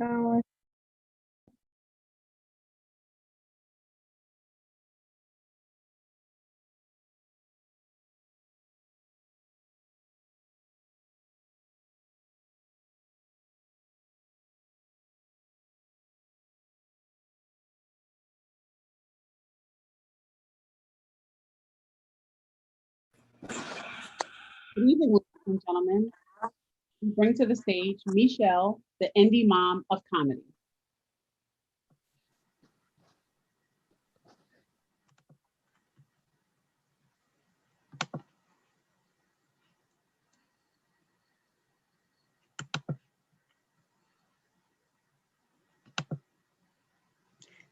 Uh, Good evening, ladies and gentlemen. We bring to the stage Michelle, the indie mom of comedy.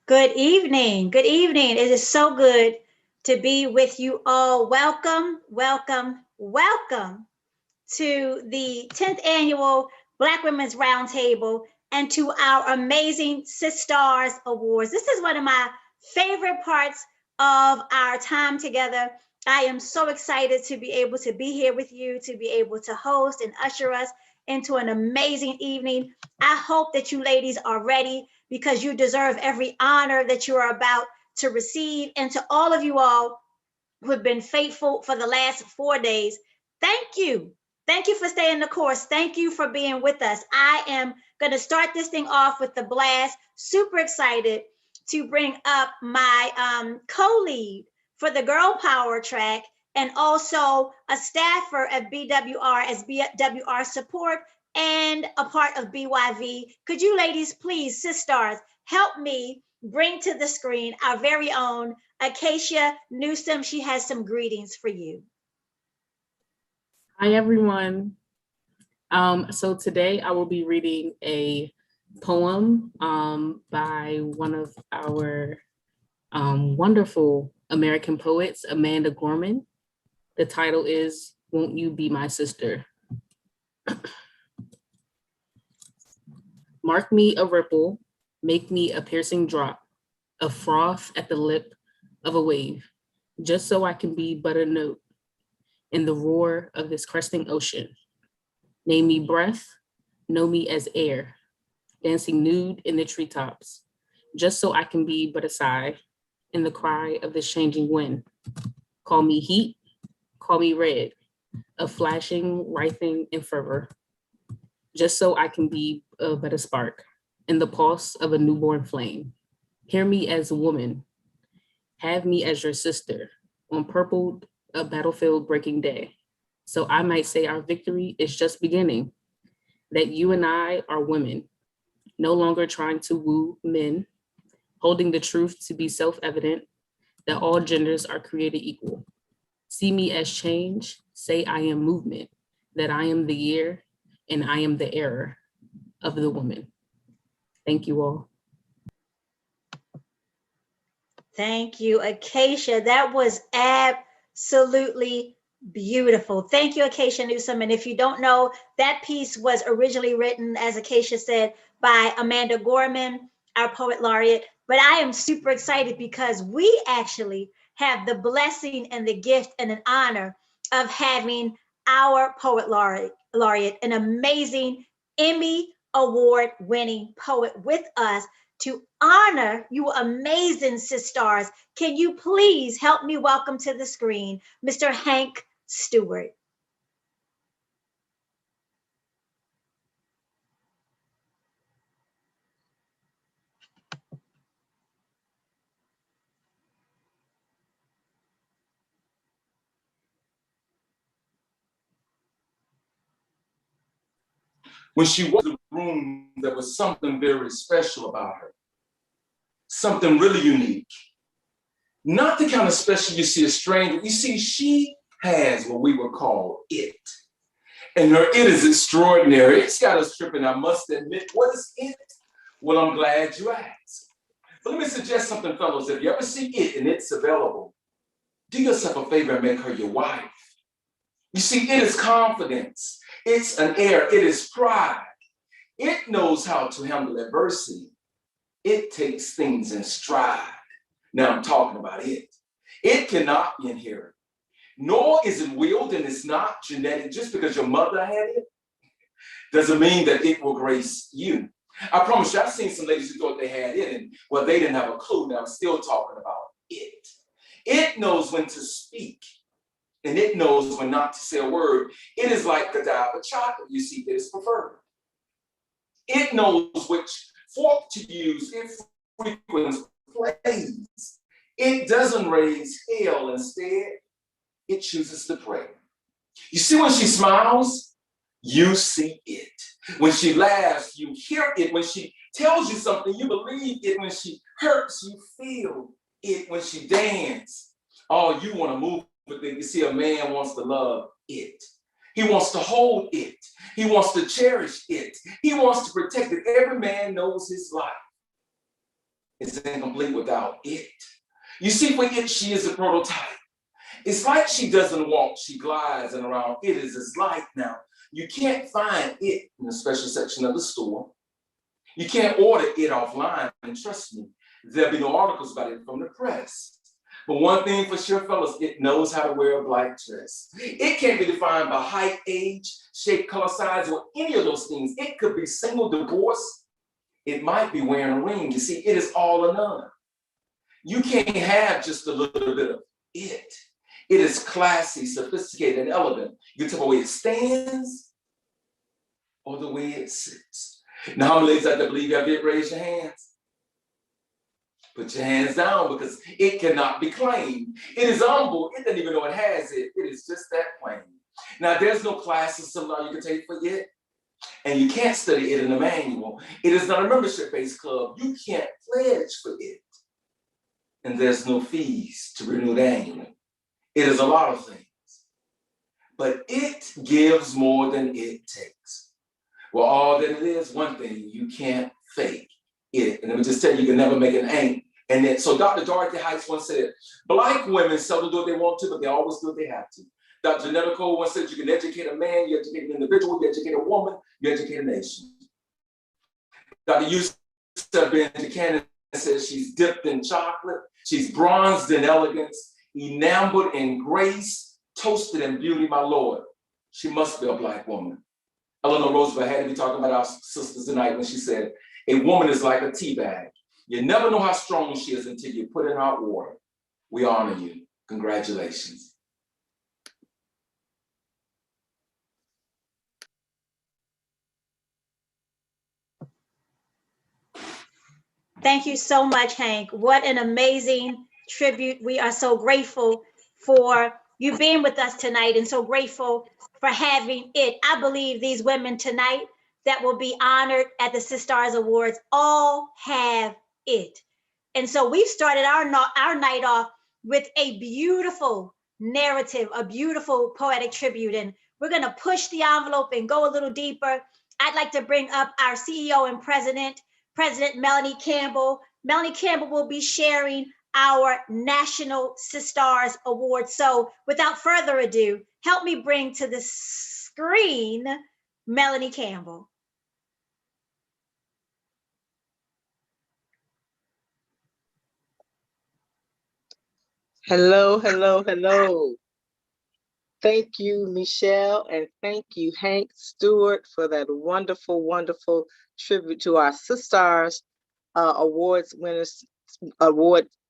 Good evening. Good evening. It is so good to be with you all. Welcome, welcome, welcome to the 10th annual Black Women's Roundtable and to our amazing Sistars Awards. This is one of my favorite parts of our time together. I am so excited to be able to be here with you, to be able to host and usher us into an amazing evening. I hope that you ladies are ready because you deserve every honor that you are about to receive. And to all of you all who have been faithful for the last 4 days, thank you. Thank you for staying the course. Thank you for being with us. I am going to start this thing off with the blast. Super excited to bring up my co-lead for the Girl Power track and also a staffer at BWR as BWR support and a part of BYV. Could you ladies please, Sistars, help me bring to the screen our very own Acacia Newsom. She has some greetings for you. Hi, everyone. So today I will be reading a poem by one of our wonderful American poets, Amanda Gorman. The title is Won't You Be My Sister? Mark me a ripple, make me a piercing drop, a froth at the lip of a wave, just so I can be but a note in the roar of this cresting ocean. Name me breath, know me as air, dancing nude in the treetops, just so I can be but a sigh in the cry of this changing wind. Call me heat, call me red, a flashing, writhing in fervor, just so I can be but a spark in the pulse of a newborn flame. Hear me as a woman, have me as your sister on purpled a battlefield breaking day. So I might say our victory is just beginning, that you and I are women, no longer trying to woo men, holding the truth to be self-evident, that all genders are created equal. See me as change, say I am movement, that I am the year and I am the era of the woman. Thank you all. Thank you, Acacia. That was absolutely beautiful. Thank you, Acacia Newsom. And if you don't know, that piece was originally written, as Acacia said, by Amanda Gorman, our poet laureate. But I am super excited because we actually have the blessing and the gift and an honor of having our poet laureate, an amazing Emmy Award winning poet with us to honor you amazing Sistars. Can you please help me welcome to the screen, Mr. Hank Stewart. When she was in the room, there was something very special about her. Something really unique. Not the kind of special you see a stranger. You see, she has what we would call it. And her it is extraordinary. It's got us tripping, I must admit. What is it? Well, I'm glad you asked. But let me suggest something, fellows. If you ever see it and it's available, do yourself a favor and make her your wife. You see, it is confidence. It's an air. It is pride. It knows how to handle adversity. It takes things in stride. Now I'm talking about it. It cannot be inherited, nor is it willed, and it's not genetic. Just because your mother had it doesn't mean that it will grace you. I promise you, I've seen some ladies who thought they had it, and well, they didn't have a clue. Now I'm still talking about it. It knows when to speak, and it knows when not to say a word. It is like a dive of chocolate. You see, it is preferred. It knows which fork to use. It frequents plays. It doesn't raise hell. Instead, it chooses to pray. You see, when she smiles, you see it. When she laughs, you hear it. When she tells you something, you believe it. When she hurts, you feel it. When she dances, oh, you want to move with it. You see, a man wants to love it. He wants to hold it. He wants to cherish it. He wants to protect it. Every man knows his life is incomplete without it. You see, for it, she is a prototype. It's like she doesn't walk, she glides, and around it is its light. Now, you can't find it in the special section of the store. You can't order it offline, and trust me, there'll be no articles about it from the press. But one thing for sure, fellas, it knows how to wear a black dress. It can't be defined by height, age, shape, color, size, or any of those things. It could be single, divorced. It might be wearing a ring. You see, it is all or none. You can't have just a little bit of it. It is classy, sophisticated, and elegant. You can tell the way it stands or the way it sits. Now, how many ladies out there believe you have it? Raise your hands. Put your hands down, because it cannot be claimed. It is humble. It doesn't even know it has it. It is just that plain. Now, there's no class or seminar you can take for it, and you can't study it in a manual. It is not a membership-based club. You can't pledge for it, and there's no fees to renew it annually. It is a lot of things, but it gives more than it takes. Well, all that it is, one thing, you can't fake it. And let me just tell you, you can never make an ain't. And then, so Dr. Dorothy Heights once said, Black women seldom do what they want to, but they always do what they have to. Dr. Janetta Cole once said, you can educate a man, you educate an individual, you educate a woman, you educate a nation. Dr. Yusuf Ben Buchanan says she's dipped in chocolate, she's bronzed in elegance, enamored in grace, toasted in beauty, my Lord. She must be a Black woman. Eleanor Roosevelt had to be talking about our sisters tonight when she said, a woman is like a tea bag. You never know how strong she is until you put in hot water. We honor you. Congratulations. Thank you so much, Hank. What an amazing tribute. We are so grateful for you being with us tonight, and so grateful for having it. I believe these women tonight that will be honored at the Sistars Awards all have it. And so we've started our night off with a beautiful narrative, a beautiful poetic tribute, and we're going to push the envelope and go a little deeper. I'd like to bring up our CEO and President Melanie Campbell. Melanie Campbell will be sharing our National Sistars Award. So without further ado, help me bring to the screen Melanie Campbell. Hello, hello, hello. Thank you, Michelle, and thank you, Hank Stewart, for that wonderful, wonderful tribute to our Sistars award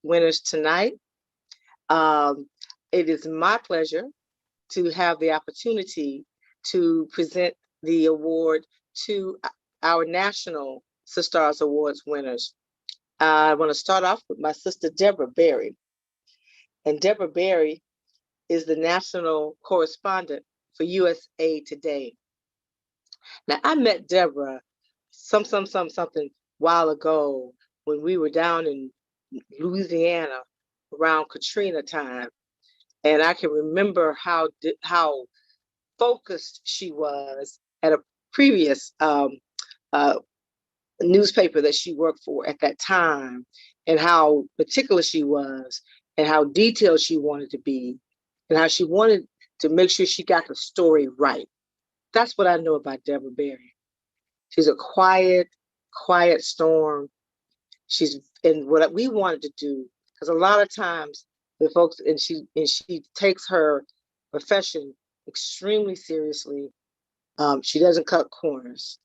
winners tonight. It is my pleasure to have the opportunity to present the award to our National Sistars Awards winners. I want to start off with my sister, Deborah Berry. And Deborah Berry is the national correspondent for USA Today. Now, I met Deborah something while ago when we were down in Louisiana around Katrina time. And I can remember how focused she was at a previous newspaper that she worked for at that time, and how particular she was, and how detailed she wanted to be, and how she wanted to make sure she got the story right. That's what I know about Deborah Berry. She's a quiet storm. And what we wanted to do, because a lot of times the folks, and she takes her profession extremely seriously. She doesn't cut corners.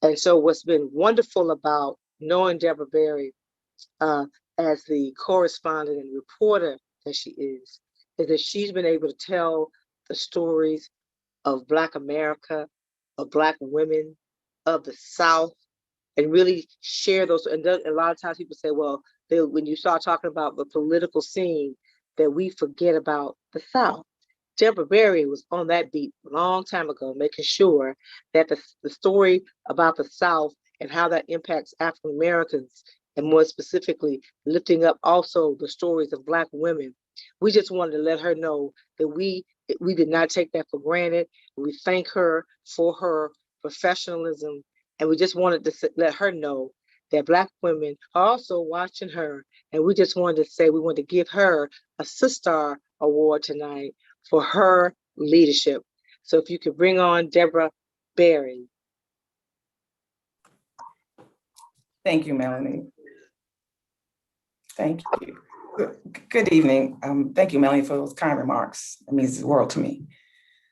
And so what's been wonderful about knowing Deborah Berry as the correspondent and reporter that she is that she's been able to tell the stories of Black America, of Black women, of the South, and really share those. And a lot of times people say, well, when you start talking about the political scene, that we forget about the South. Deborah Berry was on that beat a long time ago, making sure that the story about the South and how that impacts African Americans, and more specifically, lifting up also the stories of Black women. We just wanted to let her know that we did not take that for granted. We thank her for her professionalism, and we just wanted to let her know that Black women are also watching her. And we just wanted to say we want to give her a Sistar Award tonight for her leadership. So if you could bring on Deborah Berry. Thank you, Melanie. Thank you. Good evening. Thank you, Melanie, for those kind remarks. It means the world to me.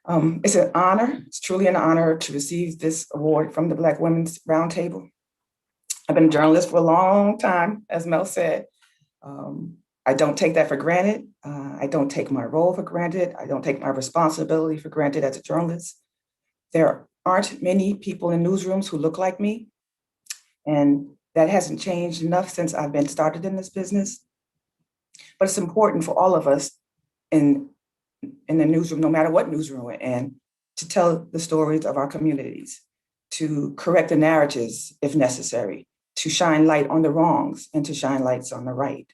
It's an honor. It's truly an honor to receive this award from the Black Women's Roundtable. I've been a journalist for a long time, as Mel said. I don't take that for granted. I don't take my role for granted. I don't take my responsibility for granted as a journalist. There aren't many people in newsrooms who look like me, and that hasn't changed enough since I've been started in this business. But it's important for all of us in the newsroom, no matter what newsroom we're in, to tell the stories of our communities, to correct the narratives if necessary, to shine light on the wrongs and to shine lights on the right.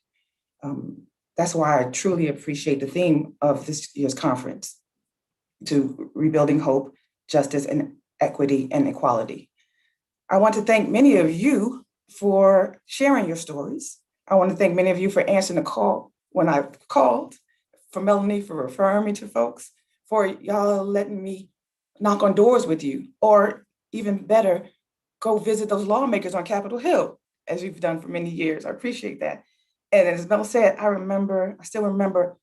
That's why I truly appreciate the theme of this year's conference, to rebuilding hope, justice, and equity and equality. I want to thank many of you for sharing your stories. I want to thank many of you for answering the call when I called, for Melanie for referring me to folks, for y'all letting me knock on doors with you, or even better, go visit those lawmakers on Capitol Hill, as you've done for many years. I appreciate that. And as Mel said, I still remember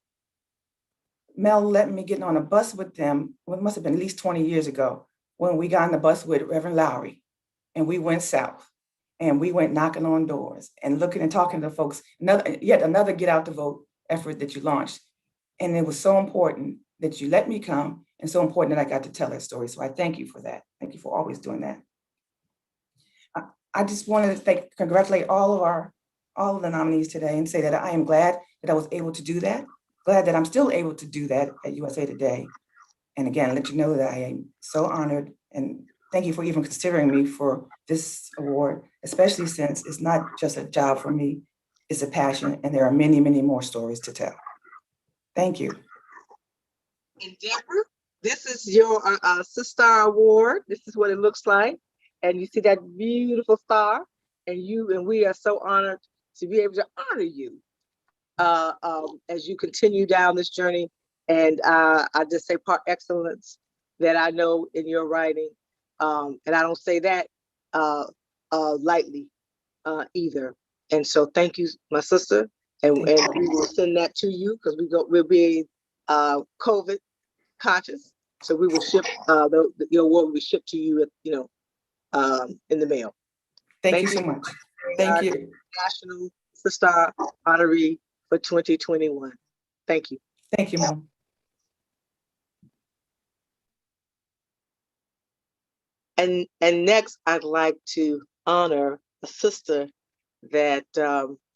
Mel letting me get on a bus with them, well, it must have been at least 20 years ago, when we got on the bus with Reverend Lowry, and we went south, and we went knocking on doors and looking and talking to folks, yet another Get Out the Vote effort that you launched. And it was so important that you let me come, and so important that I got to tell that story. So I thank you for that. Thank you for always doing that. I just wanted to congratulate all of the nominees today and say that I am glad that I was able to do that. Glad that I'm still able to do that at USA Today. And again, let you know that I am so honored, and thank you for even considering me for this award, especially since it's not just a job for me, it's a passion, and there are many, many more stories to tell. Thank you. And Deborah, this is your Sistar Award. This is what it looks like. And you see that beautiful star, and we are so honored to be able to honor you as you continue down this journey. And I just say par excellence that I know in your writing. And I don't say that lightly either. And so thank you, my sister. And we will send that to you because we'll be COVID conscious. So we will ship your award will be shipped to you in the mail. Thank you so much. Thank you. National Sistar Honoree for 2021. Thank you. Thank you, Mel. And next, I'd like to honor a sister that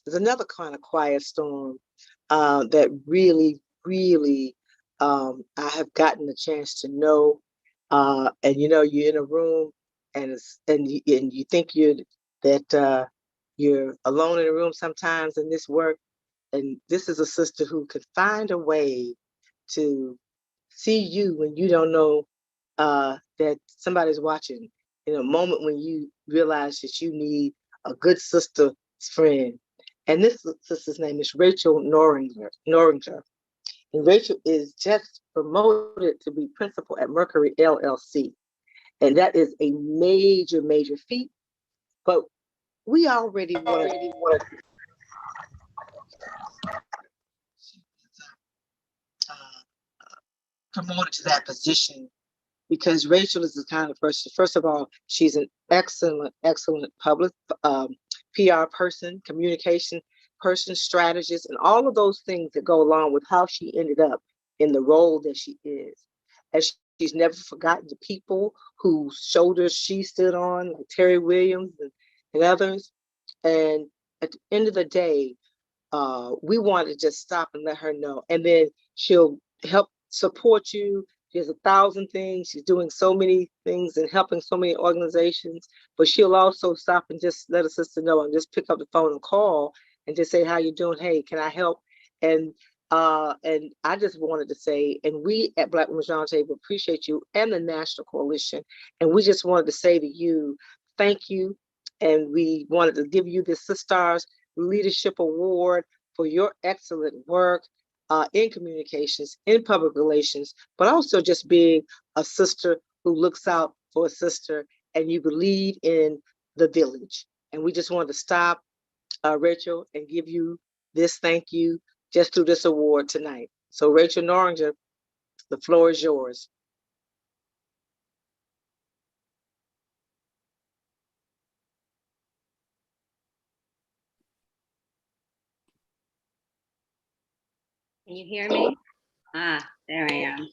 is another kind of quiet storm that really, really I have gotten a chance to know. And you're in a room and you think you're alone in a room sometimes in this work. And this is a sister who could find a way to see you when you don't know that somebody's watching, in a moment when you realize that you need a good sister friend. And this sister's name is Rachel Noringer. And Rachel is just promoted to be principal at Mercury LLC. And that is a major, major feat. But we already wanted promoted to that position because Rachel is the kind of person, first of all, she's an excellent, excellent public PR person, communication person, strategist, and all of those things that go along with how she ended up in the role that she is. And she's never forgotten the people whose shoulders she stood on, like Terry Williams and others. And at the end of the day, we want to just stop and let her know. And then she'll help support you. She has 1,000 things. She's doing so many things and helping so many organizations, but she'll also stop and just let a sister know and just pick up the phone and call and just say, how you doing? Hey, can I help? And I just wanted to say, and we at Black Women's Roundtable appreciate you and the National Coalition. And we just wanted to say to you, thank you. And we wanted to give you the Sistars Leadership Award for your excellent work in communications, in public relations, but also just being a sister who looks out for a sister, and you believe in the village. And we just wanted to stop, Rachel, and give you this thank you just through this award tonight. So Rachel Noringer, the floor is yours. Can you hear me? Ah, there I am.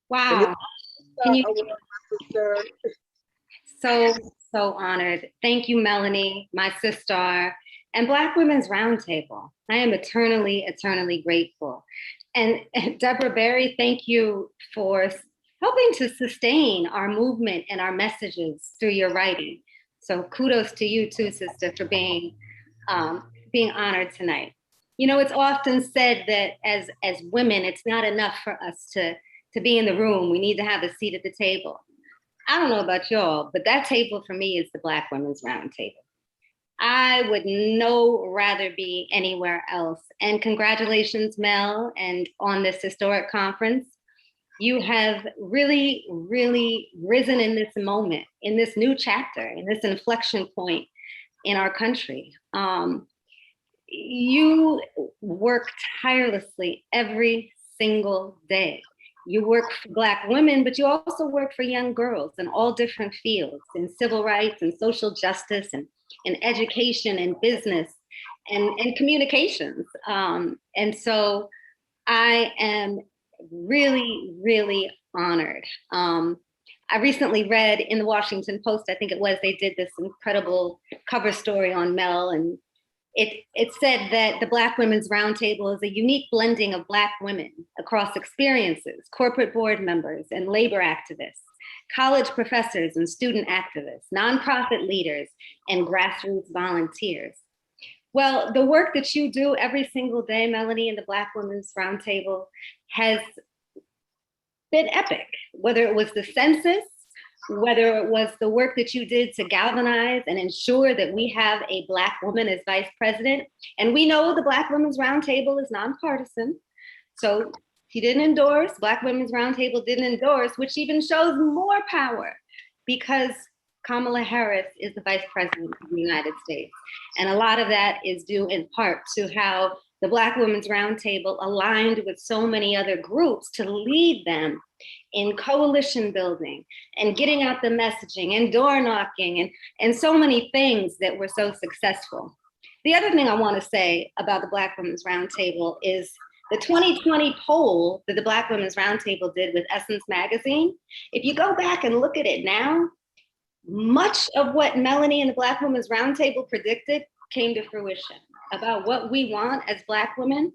Wow. Can you? So honored. Thank you, Melanie, my Sistar, and Black Women's Roundtable. I am eternally, eternally grateful. And Deborah Berry, thank you for helping to sustain our movement and our messages through your writing. So kudos to you too, sister, for being honored tonight. You know, it's often said that as women, it's not enough for us to be in the room. We need to have a seat at the table. I don't know about y'all, but that table for me is the Black Women's Roundtable. I would rather be anywhere else. And congratulations, Mel, and on this historic conference. You have really, really risen in this moment, in this new chapter, in this inflection point in our country. You work tirelessly every single day. You work for Black women, but you also work for young girls in all different fields, in civil rights and social justice and in education and business and communications. And so I am really, really honored. I recently read in the Washington Post, I think it was, they did this incredible cover story on Mel, and it said that the Black Women's Roundtable is a unique blending of Black women across experiences, corporate board members and labor activists, college professors and student activists, nonprofit leaders, and grassroots volunteers. Well, the work that you do every single day, Melanie, in the Black Women's Roundtable has been epic, whether it was the census, whether it was the work that you did to galvanize and ensure that we have a Black woman as vice president. And we know the Black Women's Roundtable is nonpartisan. So she didn't endorse, Black Women's Roundtable didn't endorse, which even shows more power because Kamala Harris is the vice president of the United States. And a lot of that is due in part to how the Black Women's Roundtable aligned with so many other groups to lead them in coalition building and getting out the messaging and door knocking and so many things that were so successful. The other thing I want to say about the Black Women's Roundtable is the 2020 poll that the Black Women's Roundtable did with Essence Magazine. If you go back and look at it now, much of what Melanie and the Black Women's Roundtable predicted came to fruition about what we want as Black women.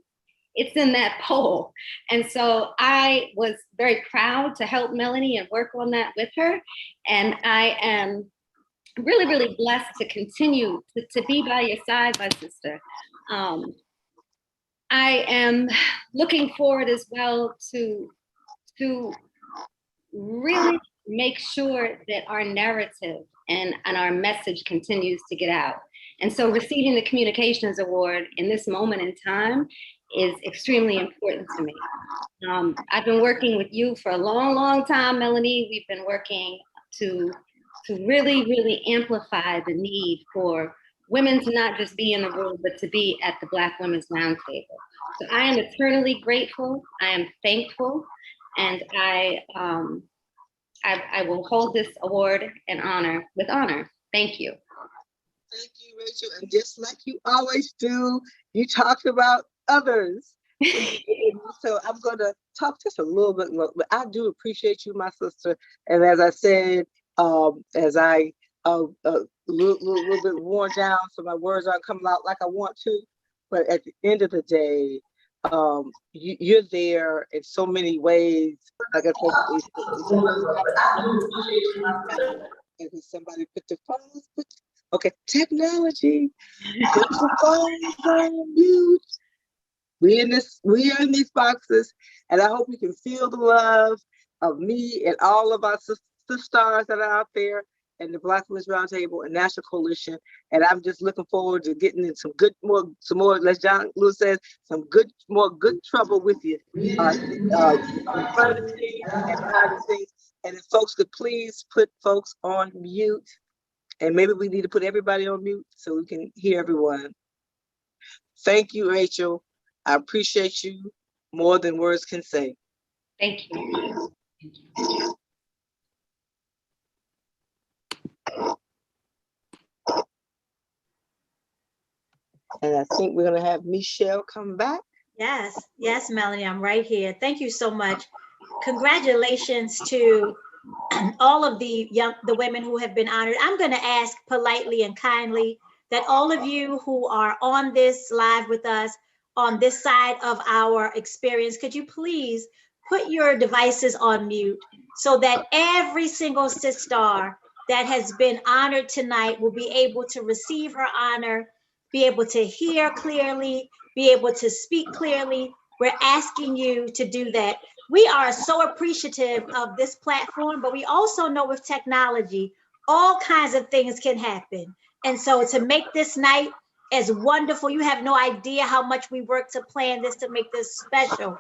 It's in that poll. And so I was very proud to help Melanie and work on that with her. And I am really, really blessed to continue to be by your side, my sister. I am looking forward as well to really make sure that our narrative and our message continues to get out. And so receiving the Communications Award in this moment in time is extremely important to me. I've been working with you for a long, long time, Melanie. We've been working to really, really amplify the need for women to not just be in the room, but to be at the Black Women's Roundtable. So I am eternally grateful. I am thankful. And I I will hold this award and honor with honor. Thank you. Thank you, Rachel. And just like you always do, you talked about others. So I'm going to talk just a little bit more, but I do appreciate you, my sister. And as I said, as I little bit worn down, so my words aren't coming out like I want to. But at the end of the day, you're there in so many ways. Like I said, somebody put the phones. Okay, technology. Put the phones on mute. We are in these boxes, and I hope we can feel the love of me and all of our sisters that are out there, and the Black Women's Roundtable and National Coalition. And I'm just looking forward to getting in some more, as John Lewis says, some good trouble with you. And if folks could please put folks on mute, and maybe we need to put everybody on mute so we can hear everyone. Thank you, Rachel. I appreciate you more than words can say. Thank you. And I think we're going to have Michelle come back. Yes, Melanie, I'm right here. Thank you so much. Congratulations to all of the women who have been honored. I'm going to ask politely and kindly that all of you who are on this live with us, on this side of our experience, could you please put your devices on mute so that every single Sistar that has been honored tonight will be able to receive her honor, be able to hear clearly, be able to speak clearly. We're asking you to do that. We are so appreciative of this platform, but we also know with technology, all kinds of things can happen. And so to make this night as wonderful, you have no idea how much we worked to plan this, to make this special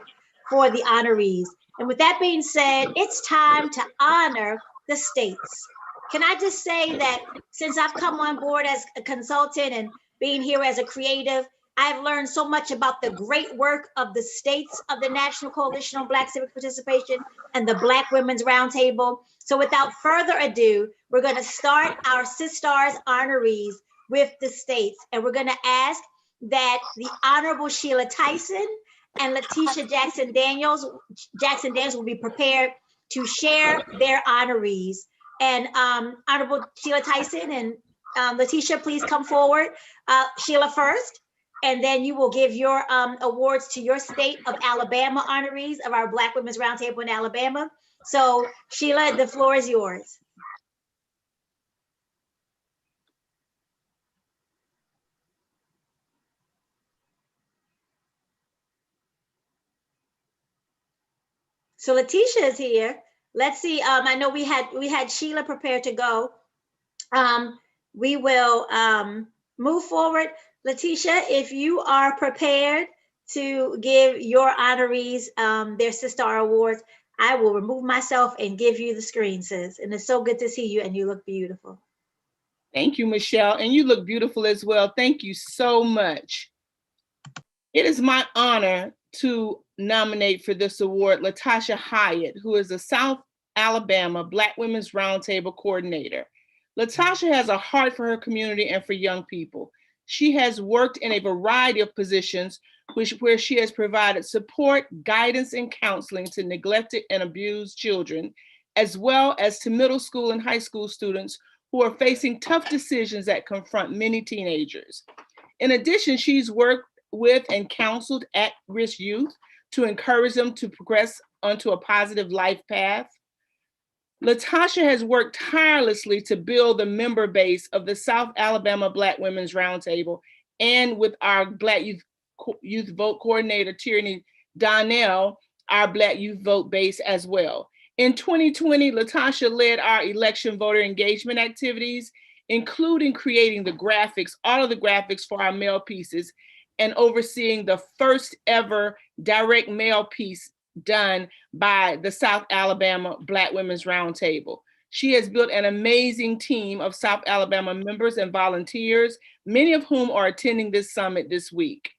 for the honorees. And with that being said, it's time to honor the states. Can I just say that since I've come on board as a consultant and being here as a creative, I've learned so much about the great work of the states of the National Coalition on Black Civic Participation and the Black Women's Roundtable. So without further ado, we're going to start our Sistars honorees with the states. And we're going to ask that the Honorable Sheila Tyson and Latasha Jackson Daniels will be prepared to share their honorees. And Honorable Sheila Tyson and Latasha, please come forward. Sheila first, and then you will give your awards to your state of Alabama honorees of our Black Women's Roundtable in Alabama. So Sheila, the floor is yours. So Latasha is here. Let's see. I know we had Sheila prepared to go. We will move forward. Latasha, if you are prepared to give your honorees their Sistar Awards, I will remove myself and give you the screen, sis. And it's so good to see you, and you look beautiful. Thank you, Michelle. And you look beautiful as well. Thank you so much. It is my honor to nominate for this award Latasha Hyatt, who is a South Alabama Black Women's Roundtable coordinator. Latasha has a heart for her community and for young people. She has worked in a variety of positions where she has provided support, guidance, and counseling to neglected and abused children, as well as to middle school and high school students who are facing tough decisions that confront many teenagers. In addition, she's worked with and counseled at-risk youth to encourage them to progress onto a positive life path. Latasha has worked tirelessly to build the member base of the South Alabama Black Women's Roundtable, and with our Black Youth Vote Coordinator, Tierney Donnell, our Black Youth Vote base as well. In 2020, Latasha led our election voter engagement activities, including creating the graphics, all of the graphics for our mail pieces, and overseeing the first ever direct mail piece done by the South Alabama Black Women's Roundtable. She has built an amazing team of South Alabama members and volunteers, many of whom are attending this summit this week.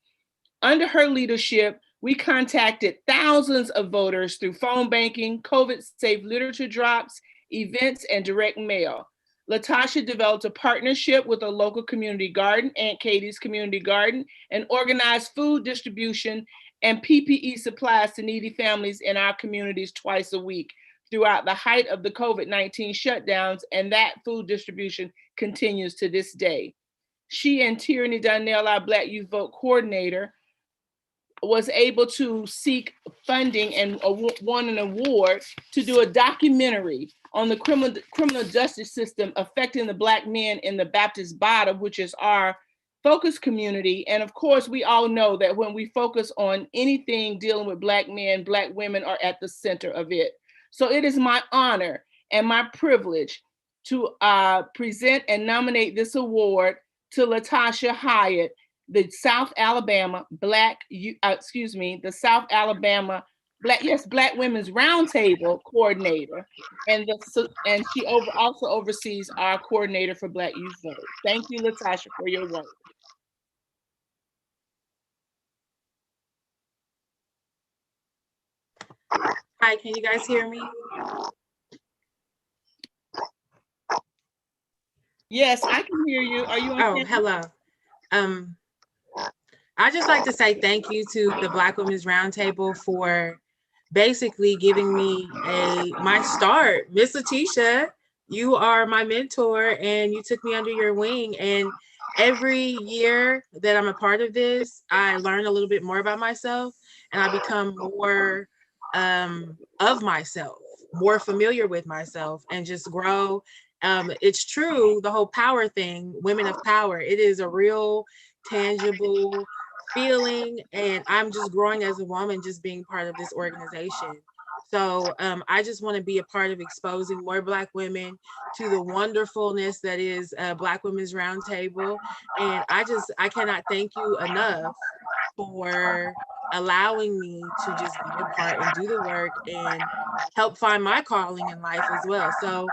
Under her leadership, we contacted thousands of voters through phone banking, COVID-safe literature drops, events, and direct mail. Latasha developed a partnership with a local community garden, Aunt Katie's Community Garden, and organized food distribution and PPE supplies to needy families in our communities twice a week throughout the height of the COVID-19 shutdowns, and that food distribution continues to this day. She and Tierney Donnell, our Black Youth Vote coordinator, was able to seek funding and won an award to do a documentary on the criminal justice system affecting the Black men in the Baptist Bottom, which is our focus community. And of course, we all know that when we focus on anything dealing with Black men, Black women are at the center of it. So it is my honor and my privilege to present and nominate this award to Latasha Hyatt, the South Alabama Black Women's Roundtable coordinator, and she also oversees our coordinator for Black Youth Vote. Thank you, Latasha, for your work. Hi, can you guys hear me? Yes, I can hear you. Are you on camera? Hello. I just like to say thank you to the Black Women's Roundtable for basically giving me my start. Miss Latasha, you are my mentor and you took me under your wing. And every year that I'm a part of this, I learn a little bit more about myself and I become more of myself, more familiar with myself, and just grow. It's true, the whole power thing, women of power, it is a real tangible feeling, and I'm just growing as a woman, just being part of this organization. So I just want to be a part of exposing more Black women to the wonderfulness that is Black Women's Roundtable. And I cannot thank you enough for allowing me to just be a part and do the work and help find my calling in life as well. So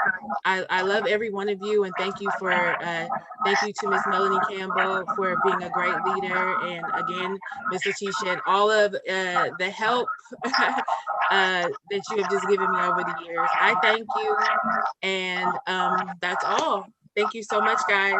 I love every one of you, and thank you to Miss Melanie Campbell for being a great leader, and again, Miss Latasha, and all of the help that you have just given me over the years. I thank you, and that's all. Thank you so much, guys.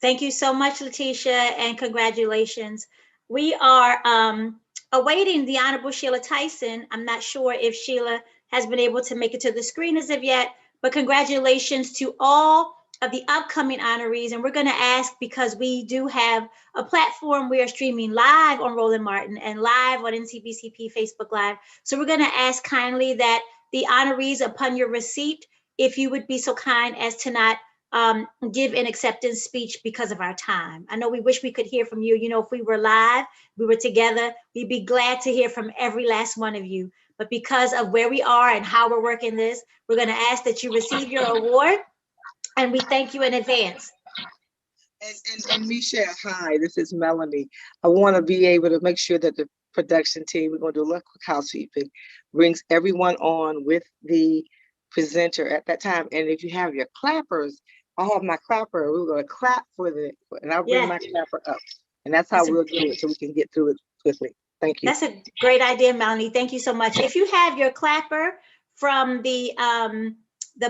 Thank you so much, Latasha, and congratulations. We are awaiting the Honorable Sheila Tyson. I'm not sure if Sheila has been able to make it to the screen as of yet, but congratulations to all of the upcoming honorees. And we're going to ask, because we do have a platform, we are streaming live on Roland Martin and live on NCBCP Facebook Live. So we're going to ask kindly that the honorees, upon your receipt, if you would be so kind as to not give an acceptance speech because of our time. I know we wish we could hear from you. You know, if we were live, we were together, we'd be glad to hear from every last one of you. But because of where we are and how we're working this, we're going to ask that you receive your award, and we thank you in advance. And Michelle, hi, this is Melanie. I want to be able to make sure that the production team, we're going to do a little quick housekeeping, brings everyone on with the presenter at that time. And if you have your clappers, I have my clapper. We're going to clap and I'll bring my clapper up. And that's how we'll do it, so we can get through it quickly. Thank you. That's a great idea, Melanie. Thank you so much. If you have your clapper from the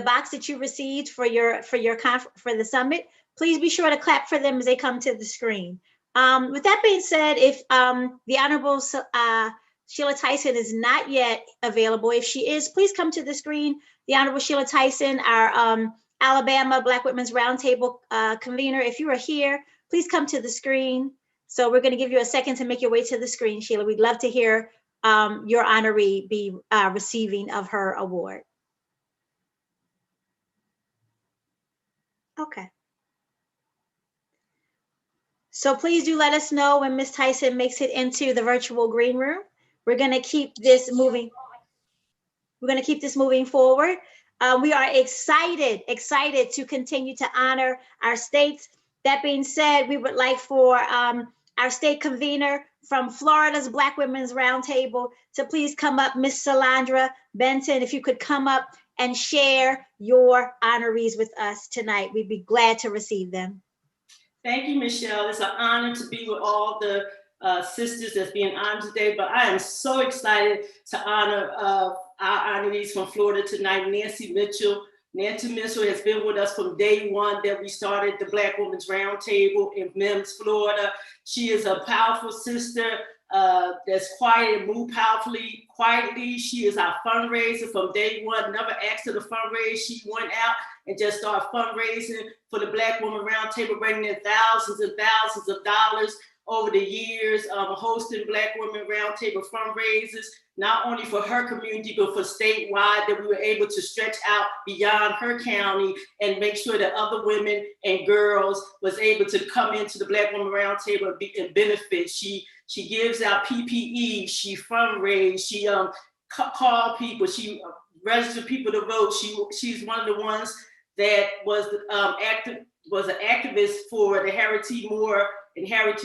box that you received for the summit, please be sure to clap for them as they come to the screen. With that being said, if the Honorable Sheila Tyson is not yet available, if she is, please come to the screen. The Honorable Sheila Tyson, our Alabama Black Women's Roundtable convener, if you are here, please come to the screen. So we're going to give you a second to make your way to the screen, Sheila. We'd love to hear your honoree be receiving of her award. Okay. So please do let us know when Ms. Tyson makes it into the virtual green room. We're going to keep this moving. We're going to keep this moving forward. We are excited to continue to honor our states. That being said, we would like for our state convener from Florida's Black Women's Roundtable to please come up, Miss Salandra Benton, if you could come up and share your honorees with us tonight. We'd be glad to receive them. Thank you, Michelle. It's an honor to be with all the sisters that's being honored today, but I am so excited to honor our honorees from Florida tonight. Nancy Mitchell. Nancy Mitchell has been with us from day one that we started the Black Women's Roundtable in Mims, Florida. She is a powerful sister that's quiet and move powerfully, quietly. She is our fundraiser from day one. Never asked her to fundraise. She went out and just started fundraising for the Black Women Roundtable, bringing in thousands and thousands of dollars over the years, hosting Black Women Roundtable fundraisers, not only for her community, but for statewide, that we were able to stretch out beyond her county and make sure that other women and girls was able to come into the Black Women Roundtable and benefit. She gives out PPE, she fundraised, she called people, she registered people to vote. She's one of the ones that was an activist for the Harriet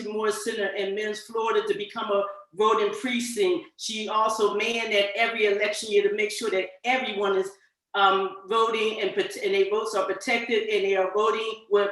Moore Center in Mims, Florida, to become a voting precinct. She also manned at every election year to make sure that everyone is voting and their votes are protected and they are voting with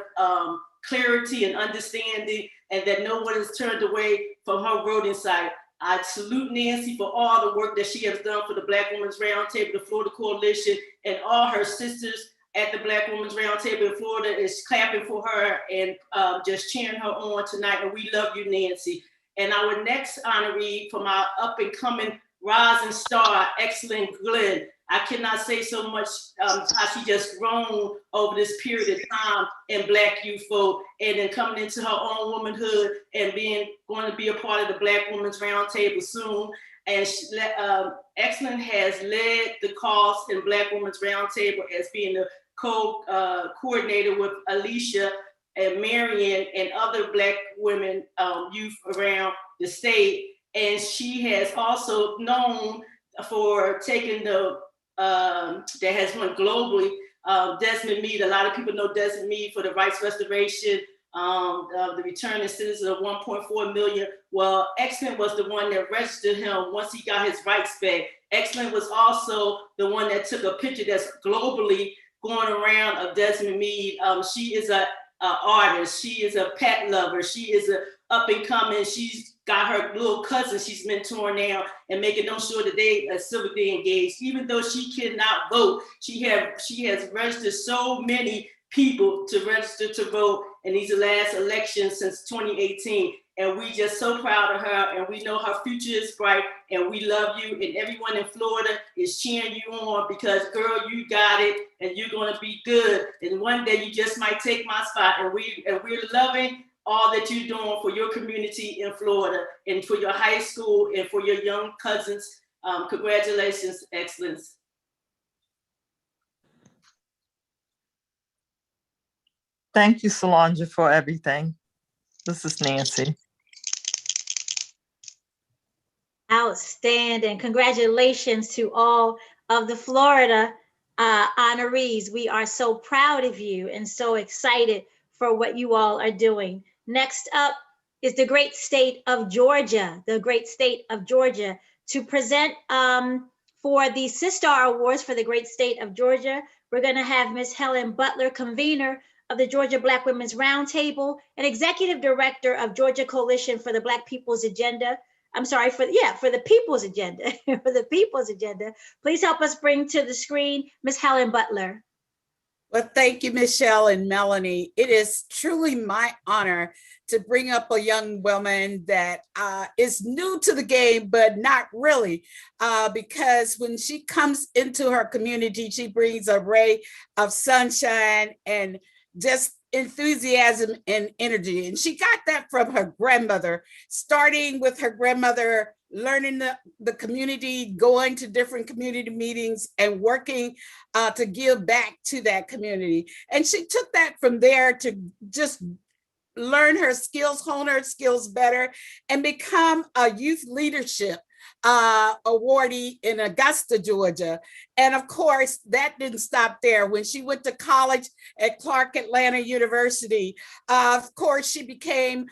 clarity and understanding, and that no one is turned away from her voting site. I salute Nancy for all the work that she has done for the Black Women's Roundtable, the Florida Coalition, and all her sisters at the Black Women's Roundtable in Florida is clapping for her and just cheering her on tonight. And we love you, Nancy. And our next honoree from our up and coming rising star, excellent Glenn. I cannot say so much how she just grown over this period of time in Black youth vote, and then coming into her own womanhood and going to be a part of the Black Women's Roundtable soon. And Excellent has led the cause in Black Women's Roundtable as being the co-coordinator with Alicia and Marion and other Black women youth around the state. And she has also known for taking that has went globally. Desmond Meade, a lot of people know Desmond Meade for the rights restoration, the returning citizens of 1.4 million. Well, Excellent was the one that registered him once he got his rights back. Excellent was also the one that took a picture that's globally going around of Desmond Meade. She is an artist. She is a pet lover. She is a up and coming. She's got her little cousin she's mentoring now and making them sure that they are civically engaged. Even though she cannot vote, she has registered so many people to register to vote in these last elections since 2018. And we just so proud of her, and we know her future is bright, and we love you, and everyone in Florida is cheering you on because, girl, you got it, and you're gonna be good. And one day you just might take my spot, and we're loving all that you're doing for your community in Florida and for your high school and for your young cousins. Congratulations, Excellence. Thank you, Solange, for everything. This is Nancy. Outstanding. Congratulations to all of the Florida honorees. We are so proud of you and so excited for what you all are doing. Next up is the great state of Georgia, to present for the Sistar Awards for the great state of Georgia. We're going to have Ms. Helen Butler, convener of the Georgia Black Women's Roundtable and executive director of Georgia Coalition for the Black People's Agenda. I'm sorry, for the People's Agenda, for the People's Agenda. Please help us bring to the screen Ms. Helen Butler. Well, thank you, Michelle and Melanie. It is truly my honor to bring up a young woman that is new to the game, but not really, because when she comes into her community, she brings a ray of sunshine and just enthusiasm and energy. And she got that from her grandmother, starting with her grandmother, learning the community, going to different community meetings and working to give back to that community. And she took that from there to just learn her skills, hone her skills better, and become a youth leadership awardee in Augusta, Georgia. And of course, that didn't stop there. When she went to college at Clark Atlanta University, of course, she became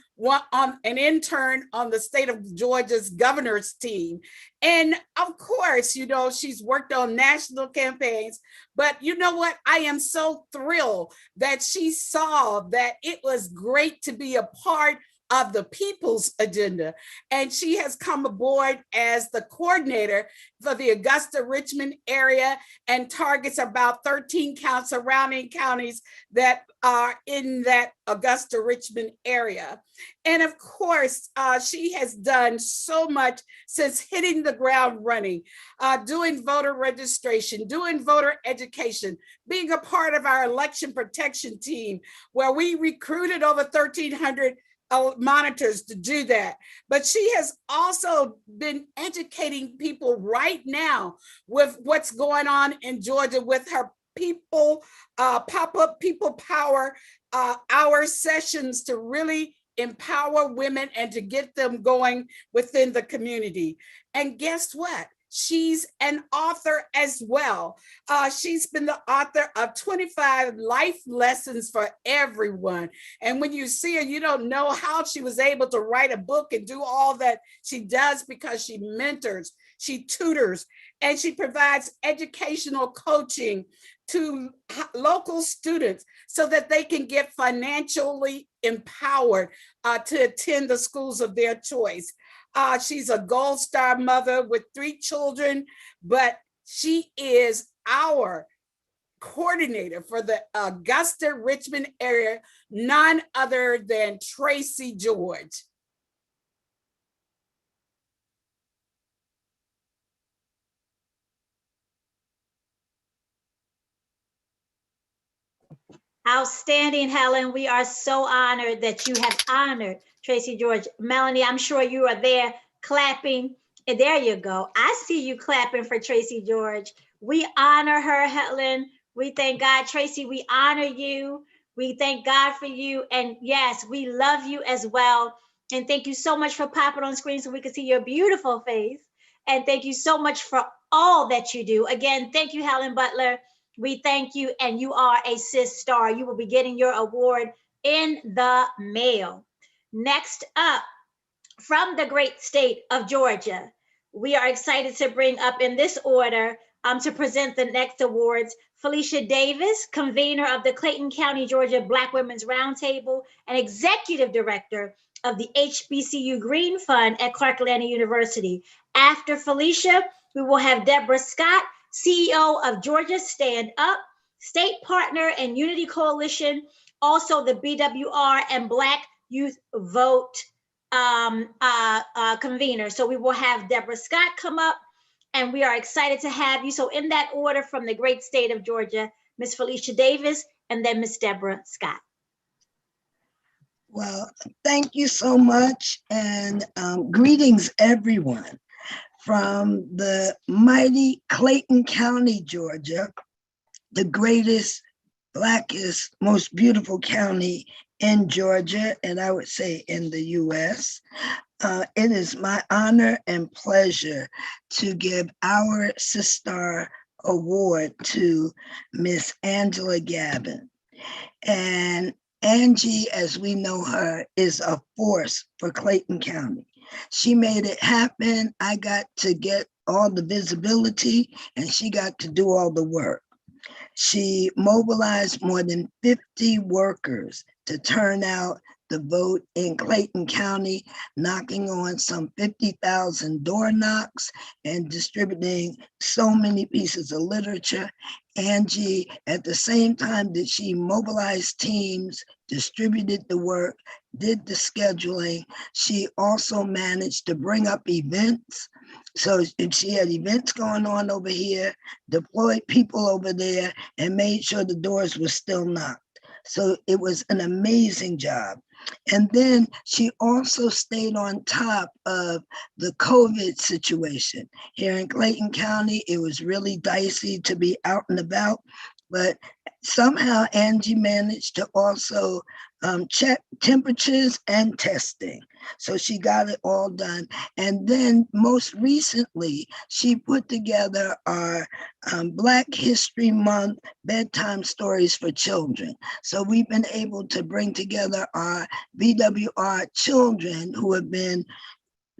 an intern on the state of Georgia's governor's team. And of course, you know, she's worked on national campaigns, but you know what? I am so thrilled that she saw that it was great to be a part of the people's agenda. And she has come aboard as the coordinator for the Augusta Richmond area and targets about 13 surrounding counties that are in that Augusta Richmond area. And of course, she has done so much since hitting the ground running, doing voter registration, doing voter education, being a part of our election protection team, where we recruited over 1,300 monitors to do that. But she has also been educating people right now with what's going on in Georgia with her people, pop-up people power, hour sessions to really empower women and to get them going within the community. And guess what? She's an author as well. She's been the author of 25 life lessons for everyone. And when you see her, you don't know how she was able to write a book and do all that she does, because she mentors, she tutors, and she provides educational coaching to local students so that they can get financially empowered to attend the schools of their choice. She's a Gold Star mother with 3 children, but she is our coordinator for the Augusta Richmond area, none other than Tracy George. Outstanding, Helen. We are so honored that you have honored Tracy George. Melanie, I'm sure you are there clapping. And there you go. I see you clapping for Tracy George. We honor her, Helen. We thank God. Tracy, we honor you. We thank God for you. And yes, we love you as well. And thank you so much for popping on screen so we can see your beautiful face. And thank you so much for all that you do. Again, thank you, Helen Butler. We thank you, and you are a Sistar. You will be getting your award in the mail. Next up, from the great state of Georgia, we are excited to bring up in this order to present the next awards, Felicia Davis, convener of the Clayton County, Georgia Black Women's Roundtable and executive director of the HBCU Green Fund at Clark Atlanta University. After Felicia, we will have Deborah Scott, CEO of Georgia Stand Up, state partner and Unity Coalition, also the BWR and Black Youth Vote convener. So we will have Deborah Scott come up, and we are excited to have you. So in that order, from the great state of Georgia, Ms. Felicia Davis, and then Ms. Deborah Scott. Well, thank you so much, and greetings, everyone. From the mighty Clayton County, Georgia, the greatest, blackest, most beautiful county in Georgia, and I would say in the US. It is my honor and pleasure to give our Sistar Award to Miss Angela Gavin. And Angie, as we know her, is a force for Clayton County. She made it happen. I got to get all the visibility, and she got to do all the work. She mobilized more than 50 workers to turn out the vote in Clayton County, knocking on some 50,000 door knocks and distributing so many pieces of literature. Angie, at the same time that she mobilized teams, distributed the work, did the scheduling, she also managed to bring up events. So if she had events going on over here, deployed people over there, and made sure the doors were still knocked. So it was an amazing job. And then she also stayed on top of the COVID situation. Here in Clayton County, it was really dicey to be out and about, but somehow Angie managed to also check temperatures and testing. So she got it all done. And then most recently, she put together our Black History Month bedtime stories for children. So we've been able to bring together our BWR children who have been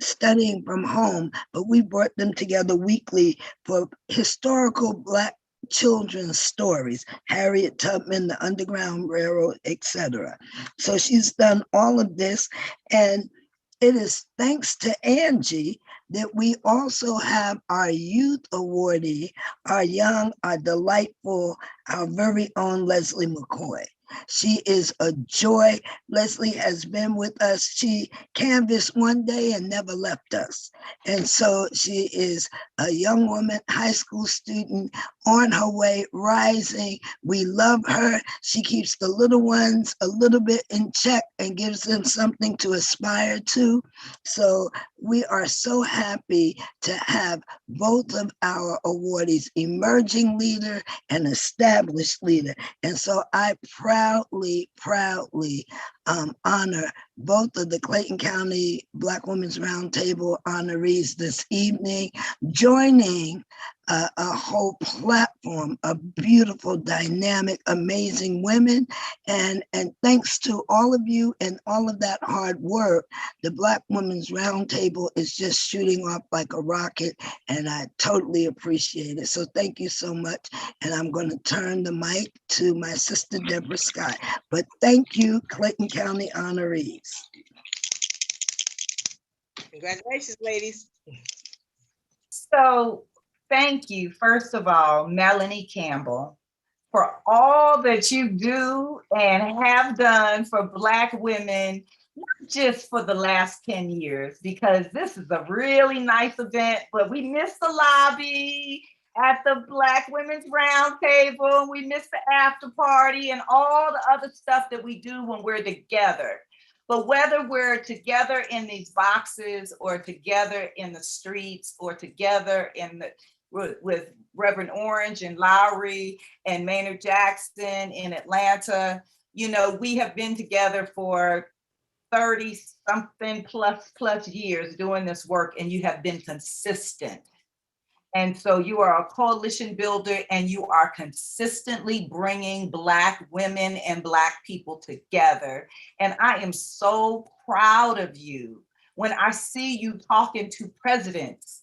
studying from home, but we brought them together weekly for historical Black children's stories, Harriet Tubman, the Underground Railroad, etc. So she's done all of this, and it is thanks to Angie that we also have our youth awardee, our young, our delightful, our very own Leslie Mccoy. She is a joy. Leslie has been with us. She canvassed one day and never left us. And so she is a young woman, high school student, on her way, rising. We love her. She keeps the little ones a little bit in check and gives them something to aspire to. So we are so happy to have both of our awardees, emerging leader and established leader. And so I proudly honor both of the Clayton County Black Women's Roundtable honorees this evening, joining a whole platform of beautiful, dynamic, amazing women. And thanks to all of you and all of that hard work, the Black Women's Roundtable is just shooting off like a rocket, and I totally appreciate it. So thank you so much. And I'm going to turn the mic to my sister, Deborah Scott. But thank you, Clayton County honorees. Congratulations, ladies. So thank you, first of all, Melanie Campbell, for all that you do and have done for Black women, not just for the last 10 years, because this is a really nice event, but we missed the lobby at the Black Women's Roundtable. We missed the after party and all the other stuff that we do when we're together. But whether we're together in these boxes or together in the streets or together in the with Reverend Orange and Lowry and Maynard Jackson in Atlanta, you know, we have been together for 30 something plus years doing this work, and you have been consistent. And so you are a coalition builder, and you are consistently bringing Black women and Black people together. And I am so proud of you. When I see you talking to presidents,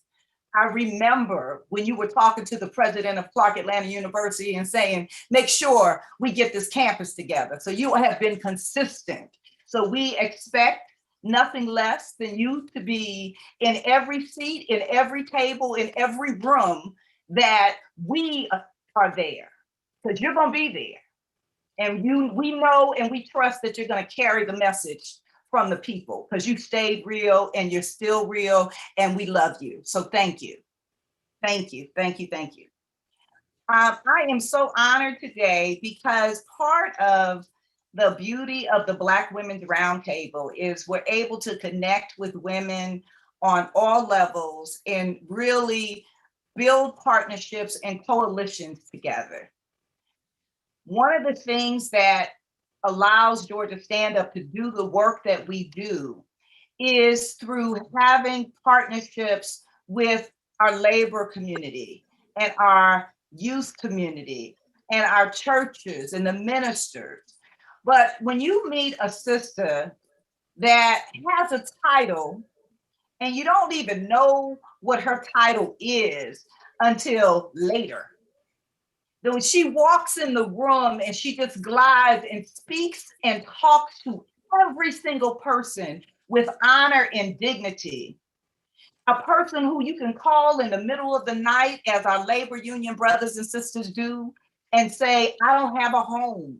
I remember when you were talking to the president of Clark Atlanta University and saying, make sure we get this campus together. So you have been consistent. So we expect nothing less than you to be in every seat, in every table, in every room that we are there, because you're going to be there. And we know and we trust that you're going to carry the message from the people, because you stayed real and you're still real, and we love you. So thank you. Thank you. Thank you. Thank you. I am so honored today because part of the beauty of the Black Women's Roundtable is we're able to connect with women on all levels and really build partnerships and coalitions together. One of the things that allows Georgia Stand Up to do the work that we do is through having partnerships with our labor community and our youth community and our churches and the ministers. But when you meet a sister that has a title and you don't even know what her title is until later, then when she walks in the room and she just glides and speaks and talks to every single person with honor and dignity, a person who you can call in the middle of the night, as our labor union brothers and sisters do, and say, I don't have a home.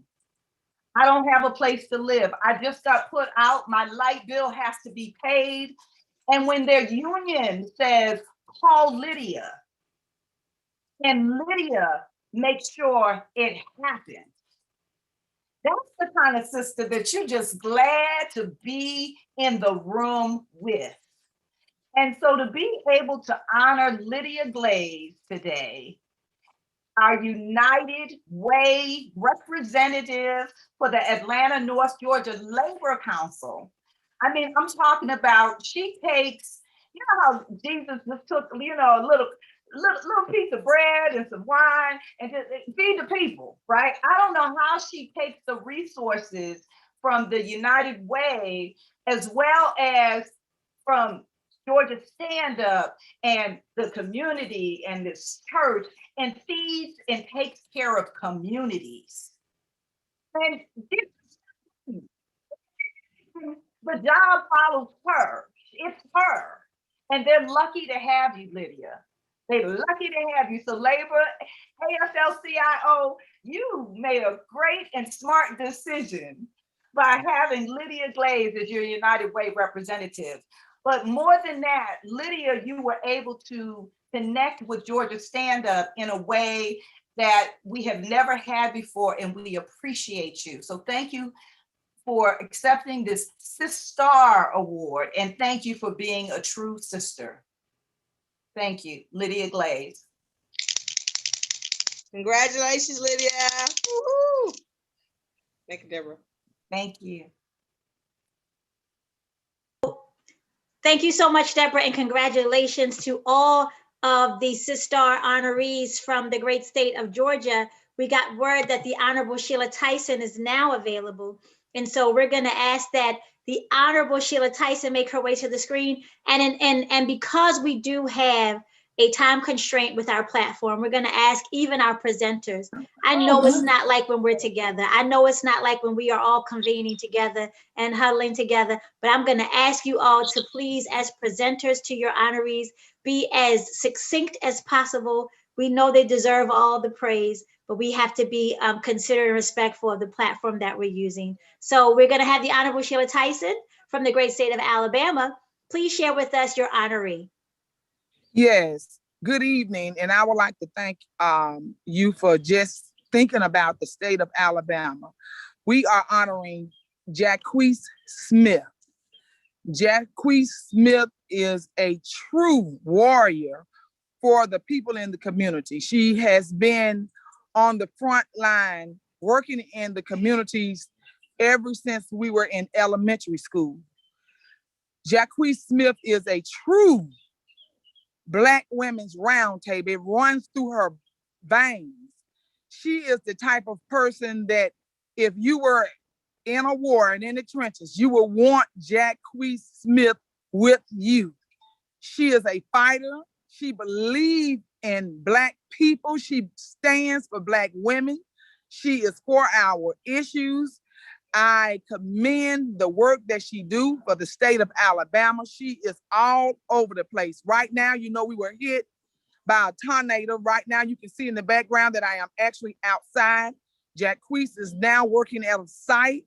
I don't have a place to live. I just got put out. My light bill has to be paid. And when their union says, call Lydia, and Lydia makes sure it happens, that's the kind of sister that you're just glad to be in the room with. And so to be able to honor Lydia Glaze today our United Way representative for the Atlanta, North Georgia Labor Council. I mean, I'm talking about, she takes, you know how Jesus just took, you know, a little piece of bread and some wine and just feed the people, right? I don't know how she takes the resources from the United Way as well as from Georgia Stand Up and the community and this church and feeds and takes care of communities. And the job follows her. It's her. And they're lucky to have you, Lydia. They're lucky to have you. So labor, AFL-CIO, you made a great and smart decision by having Lydia Glaze as your United Way representative. But more than that, Lydia, you were able to connect with Georgia Stand Up in a way that we have never had before, and we appreciate you. So thank you for accepting this Sistar Award, and thank you for being a true sister. Thank you, Lydia Glaze. Congratulations, Lydia. Woo-hoo. Thank you, Deborah. Thank you. Thank you so much, Deborah, and congratulations to all of the Sistar honorees from the great state of Georgia. We got word that the Honorable Sheila Tyson is now available. And so we're going to ask that the Honorable Sheila Tyson make her way to the screen. And because we do have a time constraint with our platform, we're going to ask even our presenters. I know it's not like when we're together. I know it's not like when we are all convening together and huddling together, but I'm going to ask you all to please, as presenters to your honorees, be as succinct as possible. We know they deserve all the praise, but we have to be considerate and respectful of the platform that we're using. So we're going to have the Honorable Sheila Tyson from the great state of Alabama. Please share with us your honoree. Yes, good evening. And I would like to thank you for just thinking about the state of Alabama. We are honoring Jaquie Smith. Jaquie Smith is a true warrior for the people in the community. She has been on the front line working in the communities ever since we were in elementary school. Jaquie Smith is a true Black Women's Roundtable. It runs through her veins. She is the type of person that if you were in a war and in the trenches, you would want Jaquie Smith with you. She is a fighter. She believes in Black people. She stands for Black women. She is for our issues. I commend the work that she do for the state of Alabama. She is all over the place. Right now, you know, we were hit by a tornado. Right now, you can see in the background that I am actually outside. Jaquie is now working at a site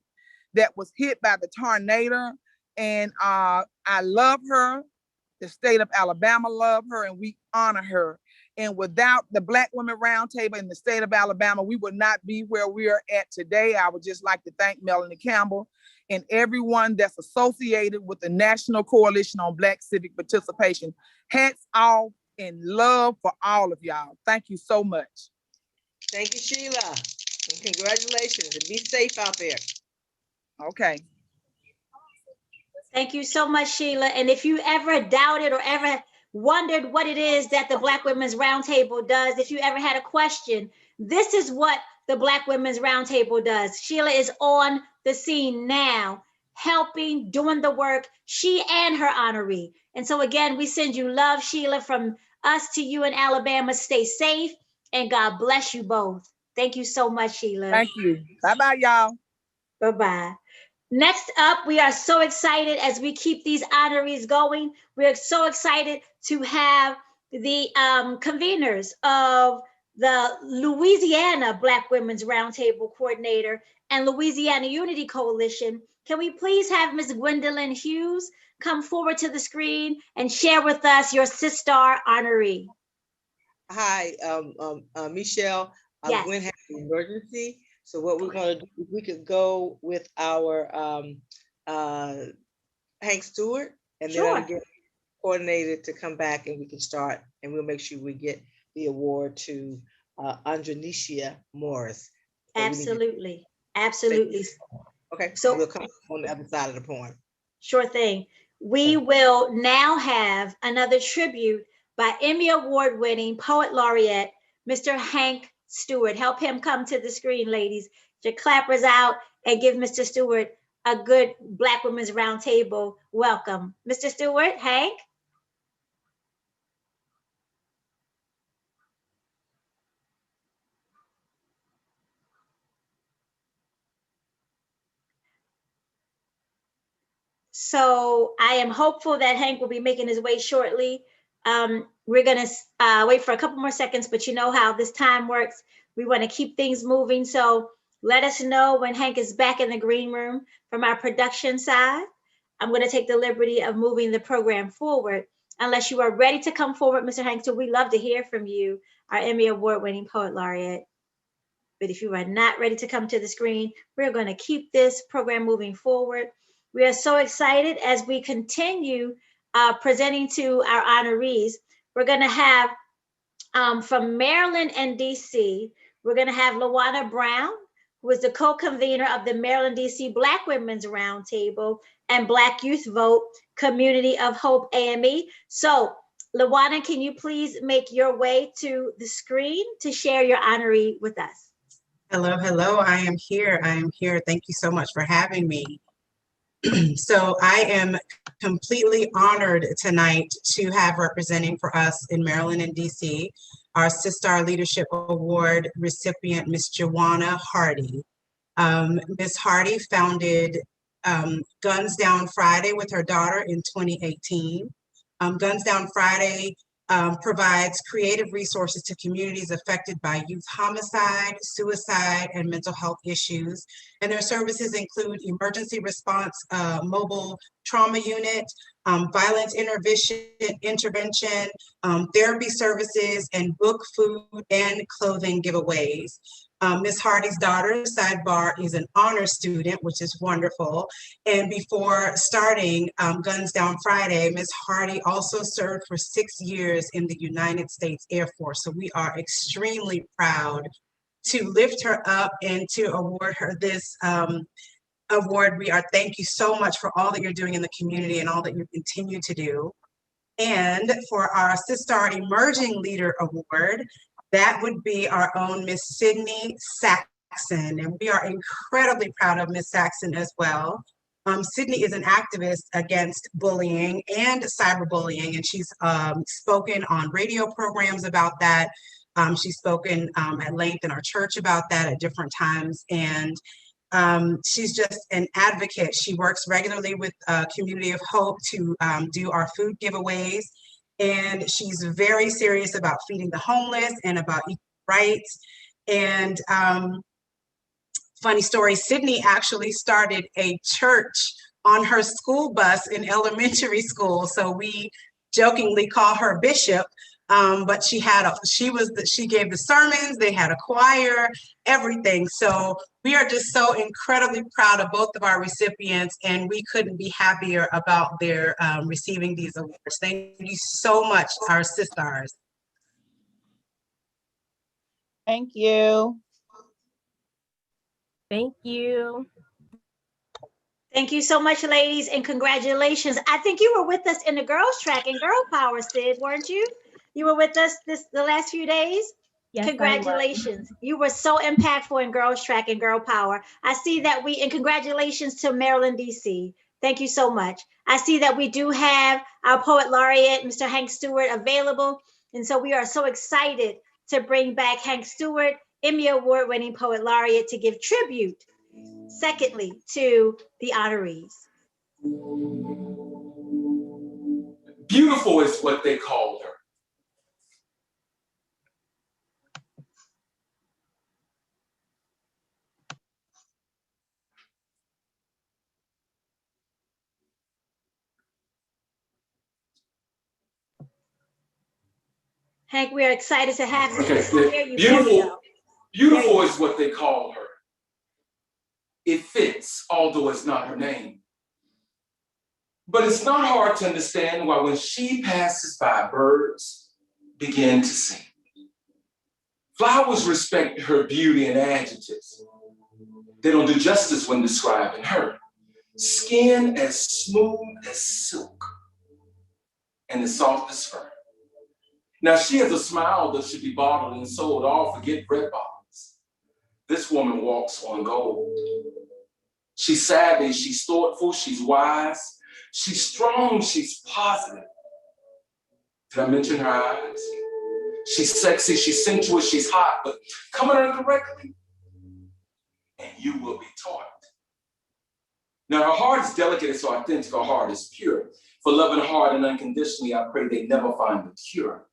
that was hit by the tornado. And I love her. The state of Alabama love her, and we honor her. And without the Black Women Roundtable in the state of Alabama, we would not be where we are at today. I would just like to thank Melanie Campbell and everyone that's associated with the National Coalition on Black Civic Participation. Hats off and love for all of y'all. Thank you so much. Thank you, Sheila. And congratulations, and be safe out there. Okay. Thank you so much, Sheila. And if you ever doubted or ever wondered what it is that the Black Women's Roundtable does, if you ever had a question, this is what the Black Women's Roundtable does. Sheila is on the scene now, helping, doing the work, she and her honoree. And so again, we send you love, Sheila, from us to you in Alabama. Stay safe and God bless you both. Thank you so much, Sheila. Thank you. Bye-bye, y'all. Bye-bye. Next up, we are so excited as we keep these honorees going. We're so excited to have the conveners of the Louisiana Black Women's Roundtable Coordinator and Louisiana Unity Coalition. Can we please have Ms. Gwendolyn Hughes come forward to the screen and share with us your Sistar honoree? Hi, Michelle. Yes. Gwen had an emergency. So what we're going to do is we could go with our Hank Stewart, and then I'll get coordinated to come back and we can start, and we'll make sure we get the award to Andronicia Morris. So Absolutely, absolutely. Okay, So we'll come on the other side of the poem. sure thing. We will now have another tribute by Emmy Award-winning Poet Laureate, Mr. Hank Stewart. Help him come to the screen, ladies. Your clappers out and give Mr. Stewart a good Black Women's Roundtable welcome. Mr. Stewart, Hank? So I am hopeful that Hank will be making his way shortly. We're gonna wait for a couple more seconds, but you know how this time works. We want to keep things moving. So let us know when Hank is back in the green room from our production side. I'm gonna take the liberty of moving the program forward. Unless you are ready to come forward, Mr. Hank, so we love to hear from you, our Emmy Award-winning Poet Laureate. But if you are not ready to come to the screen, we're gonna keep this program moving forward. We are so excited as we continue presenting to our honorees. We're going to have from Maryland and DC, we're going to have Lawana Brown, who is the co-convener of the Maryland DC Black Women's Roundtable and Black Youth Vote Community of Hope AME. So Lawana, can you please make your way to the screen to share your honoree with us? Hello, hello, I am here. Thank you so much for having me. So I am completely honored tonight to have representing for us in Maryland and DC, our Sistar Leadership Award recipient, Miss Joanna Hardy. Miss Hardy founded Guns Down Friday with her daughter in 2018. Guns Down Friday provides creative resources to communities affected by youth homicide, suicide, and mental health issues. And their services include emergency response, mobile trauma unit, violence intervention, therapy services, and book, food, and clothing giveaways. Ms. Hardy's daughter, sidebar, is an honor student, which is wonderful. And before starting Guns Down Friday, Ms. Hardy also served for 6 years in the United States Air Force. So we are extremely proud to lift her up and to award her this award. Thank you so much for all that you're doing in the community and all that you continue to do. And for our Sistar Emerging Leader Award, that would be our own Miss Sydney Saxon. And we are incredibly proud of Miss Saxon as well. Sydney is an activist against bullying and cyberbullying, and she's spoken on radio programs about that. She's spoken at length in our church about that at different times. And she's just an advocate. She works regularly with Community of Hope to do our food giveaways. And she's very serious about feeding the homeless and about equal rights. And funny story, Sydney actually started a church on her school bus in elementary school. So we jokingly call her Bishop, but she gave the sermons, they had a choir, everything. So we are just so incredibly proud of both of our recipients, and we couldn't be happier about their receiving these awards. Thank you so much, our Sistars. Thank you. Thank you. Thank you so much, ladies, and congratulations. I think you were with us in the girls track and girl power, Sid, weren't you? You were with us the last few days? Yes, congratulations. You were so impactful in girls track and girl power. I see that and congratulations to Maryland, DC. Thank you so much. I see that we do have our Poet Laureate, Mr. Hank Stewart, available. And so we are so excited to bring back Hank Stewart, Emmy Award-winning Poet Laureate, to give tribute, secondly, to the honorees. Beautiful is what they called her. Hank, we are excited to have you. Okay. Beautiful is what they call her. It fits, although it's not her name. But it's not hard to understand why when she passes by, birds begin to sing. Flowers respect her beauty and adjectives. They don't do justice when describing her. Skin as smooth as silk and as soft as fur. Now she has a smile that should be bottled and sold. All forget red bottles. This woman walks on gold. She's savvy, she's thoughtful, she's wise, she's strong, she's positive. Did I mention her eyes? She's sexy, she's sensuous, she's hot, but come at her correctly, and you will be taught. Now her heart is delicate, it's authentic, her heart is pure. For loving hard and unconditionally, I pray they never find the cure.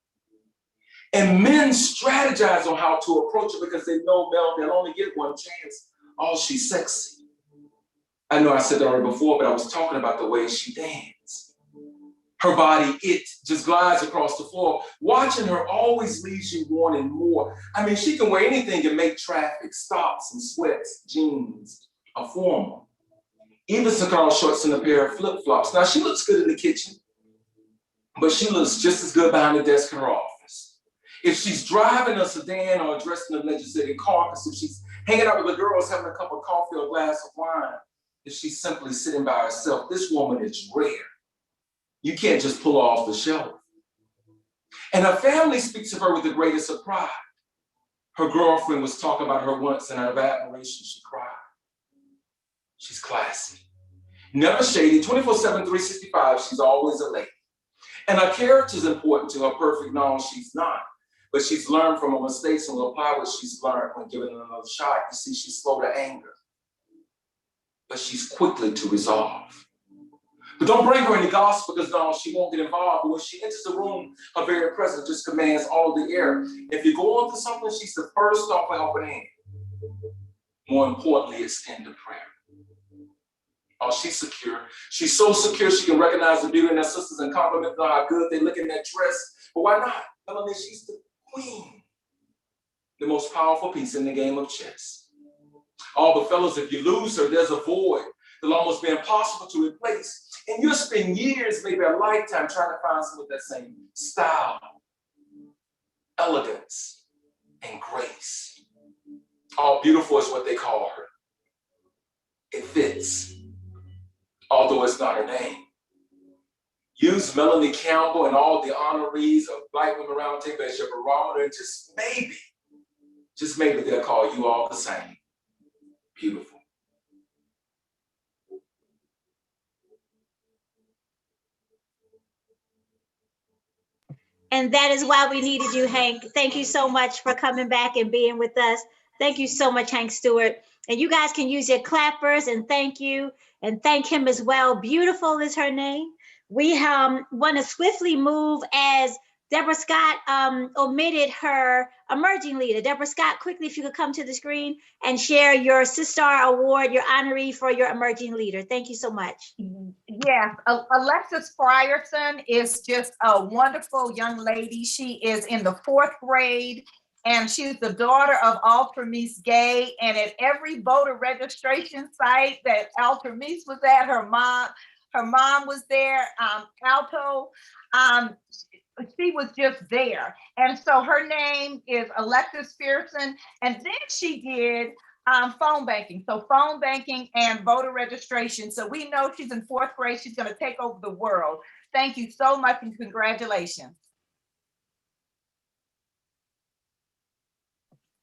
And men strategize on how to approach her because they know they'll only get one chance. Oh, she's sexy. I know I said that already before, but I was talking about the way she danced. Her body, it just glides across the floor. Watching her always leaves you wanting more. I mean, she can wear anything and make traffic, stops and sweats, jeans, a formal. Even cigar shorts and a pair of flip-flops. Now, she looks good in the kitchen, but she looks just as good behind the desk in her office. If she's driving a sedan or dressed in a legislative caucus, if she's hanging out with the girls having a cup of coffee or a glass of wine, if she's simply sitting by herself, this woman is rare. You can't just pull her off the shelf. And her family speaks of her with the greatest of pride. Her girlfriend was talking about her once, and out of admiration, she cried. She's classy. Never shady, 24/7, 365, she's always a lady. And her character is important to her. Perfect, no, she's not. But she's learned from her mistakes and will apply what she's learned when given another shot. You see, she's slow to anger, but she's quickly to resolve. But don't bring her any gossip because no, she won't get involved. But when she enters the room, her very presence just commands all the air. If you go on to something, she's the first off a helping hand. More importantly, extend a prayer. Oh, she's secure. She's so secure she can recognize the beauty in her sisters and compliment them how good they look in that dress. But why not? Melanie, she's the queen. The most powerful piece in the game of chess. All the fellas, if you lose her, there's a void that'll almost be impossible to replace. And you'll spend years, maybe a lifetime, trying to find someone with that same style, elegance, and grace. All beautiful is what they call her. It fits, although it's not her name. Use Melanie Campbell and all the honorees of Black Women Roundtable as your barometer, and just maybe they'll call you all the same. Beautiful. And that is why we needed you, Hank. Thank you so much for coming back and being with us. Thank you so much, Hank Stewart. And you guys can use your clappers and thank you and thank him as well. Beautiful is her name. We want to swiftly move as Deborah Scott omitted her emerging leader. Deborah Scott, quickly, if you could come to the screen and share your Sistar Award, your honoree for your emerging leader. Thank you so much. Yes, Alexis Frierson is just a wonderful young lady. She is in the 4th grade and she's the daughter of Altramise Gay. And at every voter registration site that Altramise was at, her mom was there, Alto. She was just there. And so her name is Alexis Frierson. And then she did phone banking. So phone banking and voter registration. So we know she's in 4th grade. She's going to take over the world. Thank you so much and congratulations.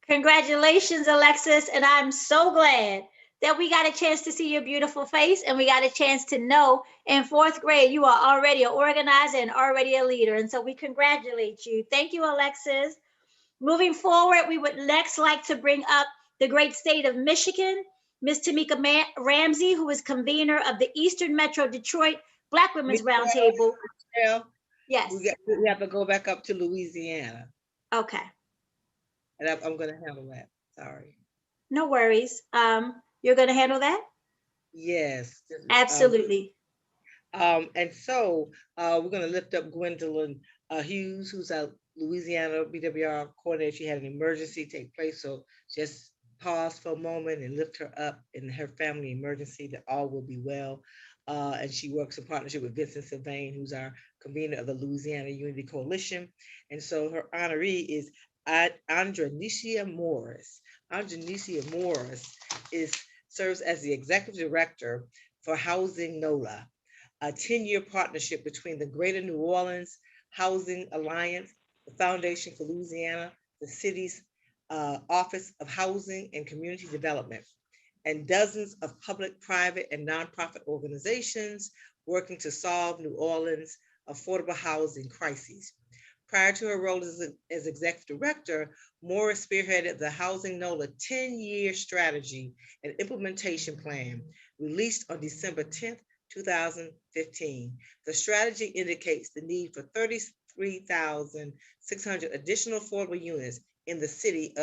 Congratulations, Alexis. And I'm so glad that we got a chance to see your beautiful face and we got a chance to know in 4th grade, you are already an organizer and already a leader. And so we congratulate you. Thank you, Alexis. Moving forward, we would next like to bring up the great state of Michigan, Ms. Tamika Ramsey, who is convener of the Eastern Metro Detroit Black Women's Roundtable. Yes. We have to go back up to Louisiana. Okay. And I'm going to handle that. Sorry. No worries. You're going to handle that? Yes. Absolutely. And so we're going to lift up Gwendolyn Hughes, who's our Louisiana BWR coordinator. She had an emergency take place, so just pause for a moment and lift her up in her family emergency, that all will be well. And she works in partnership with Vincent Sylvain, who's our convener of the Louisiana Unity Coalition. And so her honoree is Andronicia Morris. Andronicia Morris serves as the Executive Director for Housing NOLA, a 10-year partnership between the Greater New Orleans Housing Alliance, the Foundation for Louisiana, the city's Office of Housing and Community Development, and dozens of public, private, and nonprofit organizations working to solve New Orleans' affordable housing crises. Prior to her role as Executive Director, Morris spearheaded the Housing NOLA 10-year strategy and implementation plan released on December 10th, 2015. The strategy indicates the need for 33,600 additional affordable units in the city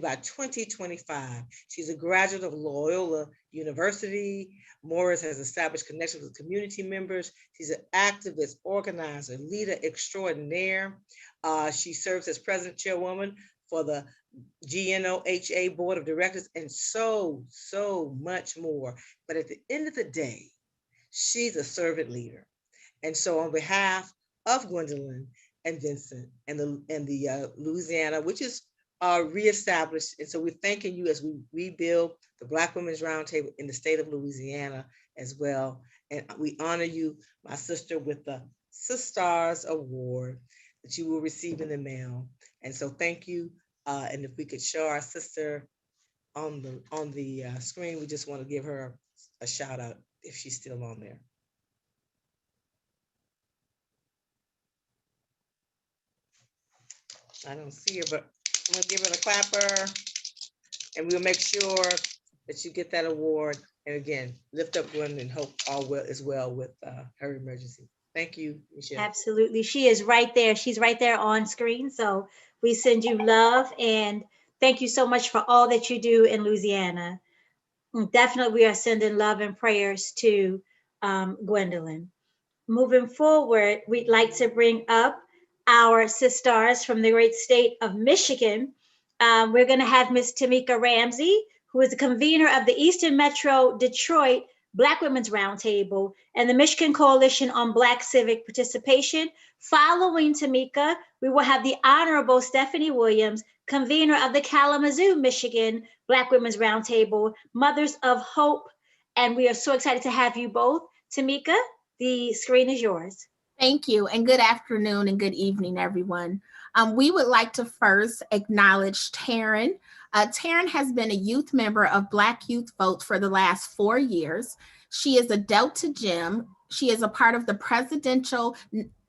by 2025. She's a graduate of Loyola University. Morris has established connections with community members. She's an activist, organizer, leader extraordinaire. She serves as president chairwoman for the GNOHA Board of Directors and so much more. But at the end of the day, she's a servant leader. And so on behalf of Gwendolyn and Vincent and the Louisiana, which is reestablished. And so we're thanking you as we rebuild the Black Women's Roundtable in the state of Louisiana as well. And we honor you, my sister, with the Sistars Award that you will receive in the mail. And so thank you. And if we could show our sister on the screen, we just want to give her a shout out if she's still on there. I don't see her, but I'm gonna give her a clapper, and we'll make sure that you get that award. And again, lift up Gwen and hope all is well with her emergency. Thank you, Michelle. Absolutely. She is right there. She's right there on screen. So we send you love and thank you so much for all that you do in Louisiana. Definitely, we are sending love and prayers to Gwendolyn. Moving forward, we'd like to bring up our Sistars from the great state of Michigan. We're going to have Miss Tamika Ramsey, who is the convener of the Eastern Metro Detroit Black Women's Roundtable and the Michigan Coalition on Black Civic Participation. Following Tamika, we will have the Honorable Stephanie Williams, convener of the Kalamazoo, Michigan Black Women's Roundtable, Mothers of Hope. And we are so excited to have you both. Tamika, the screen is yours. Thank you, and good afternoon and good evening, everyone. We would like to first acknowledge Taryn. Taryn has been a youth member of Black Youth Vote for the last 4 years. She is a Delta Gem. She is a part of the Presidential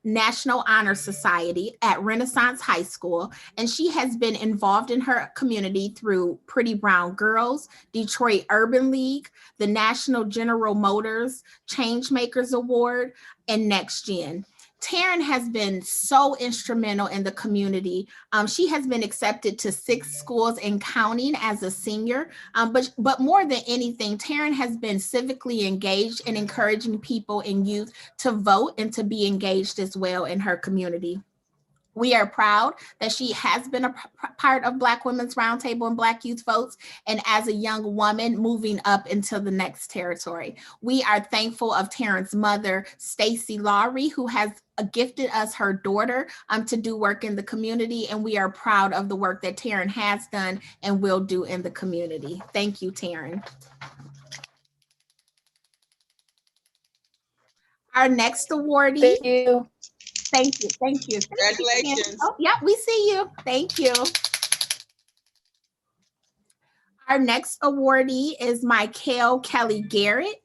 National Honor Society at Renaissance High School, and she has been involved in her community through Pretty Brown Girls, Detroit Urban League, the National General Motors Changemakers Award, and Next Gen. Taryn has been so instrumental in the community. She has been accepted to 6 schools and counting as a senior, but more than anything, Taryn has been civically engaged in encouraging people and youth to vote and to be engaged as well in her community. We are proud that she has been a part of Black Women's Roundtable and Black Youth Votes, and as a young woman moving up into the next territory. We are thankful of Taryn's mother, Stacy Lowry, who has gifted us her daughter to do work in the community, and we are proud of the work that Taryn has done and will do in the community. Thank you, Taryn. Our next awardee. Thank you. Thank you. Thank you. Congratulations. Oh, yep, we see you. Thank you. Our next awardee is Michael Kelly Garrett.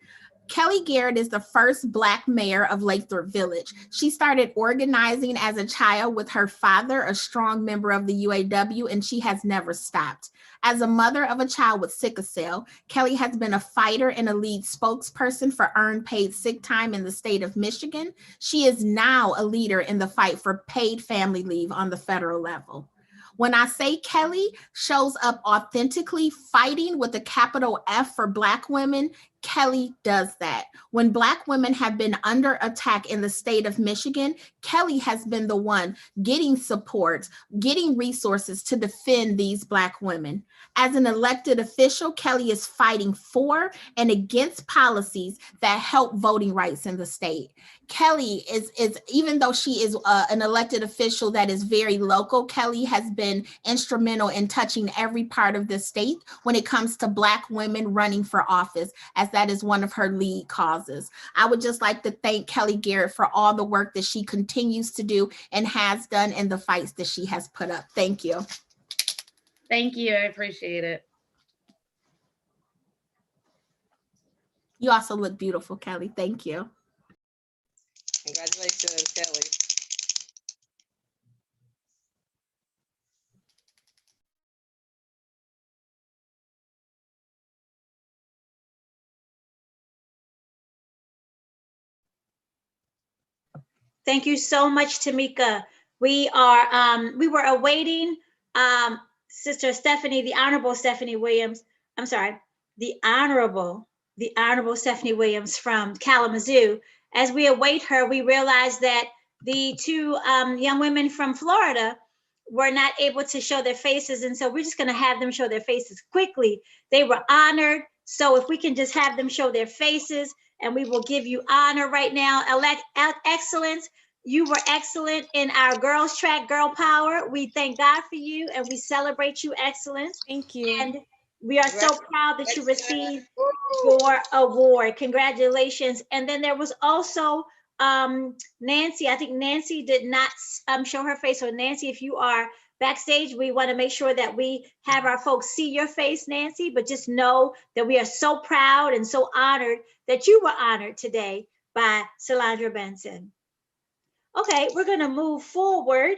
Kelly Garrett is the first Black mayor of Lathrop Village. She started organizing as a child with her father, a strong member of the UAW, and she has never stopped. As a mother of a child with sickle cell, Kelly has been a fighter and a lead spokesperson for earned paid sick time in the state of Michigan. She is now a leader in the fight for paid family leave on the federal level. When I say Kelly shows up authentically fighting with a capital F for Black women, Kelly does that. When Black women have been under attack in the state of Michigan, Kelly has been the one getting support, getting resources to defend these Black women. As an elected official, Kelly is fighting for and against policies that help voting rights in the state. Kelly is even though she is an elected official that is very local, Kelly has been instrumental in touching every part of the state when it comes to Black women running for office, as that is one of her lead causes. I would just like to thank Kelly Garrett for all the work that she continues to do and has done in the fights that she has put up. Thank you. Thank you. I appreciate it. You also look beautiful, Kelly. Thank you. Congratulations, Kelly. Thank you so much, Tamika. We were awaiting Sister Stephanie, the Honorable Stephanie Williams. I'm sorry, the Honorable Stephanie Williams from Kalamazoo. As we await her, we realized that the two young women from Florida were not able to show their faces. And so we're just gonna have them show their faces quickly. They were honored. So if we can just have them show their faces, and we will give you honor right now. Excellence. You were excellent in our girls track, Girl Power. We thank God for you and we celebrate you, excellence. Thank you. And we are so proud that you received your award. Congratulations. And then there was also Nancy. I think Nancy did not show her face. So Nancy, if you are backstage, we want to make sure that we have our folks see your face, Nancy, but just know that we are so proud and so honored that you were honored today by Solandra Benson. Okay, we're going to move forward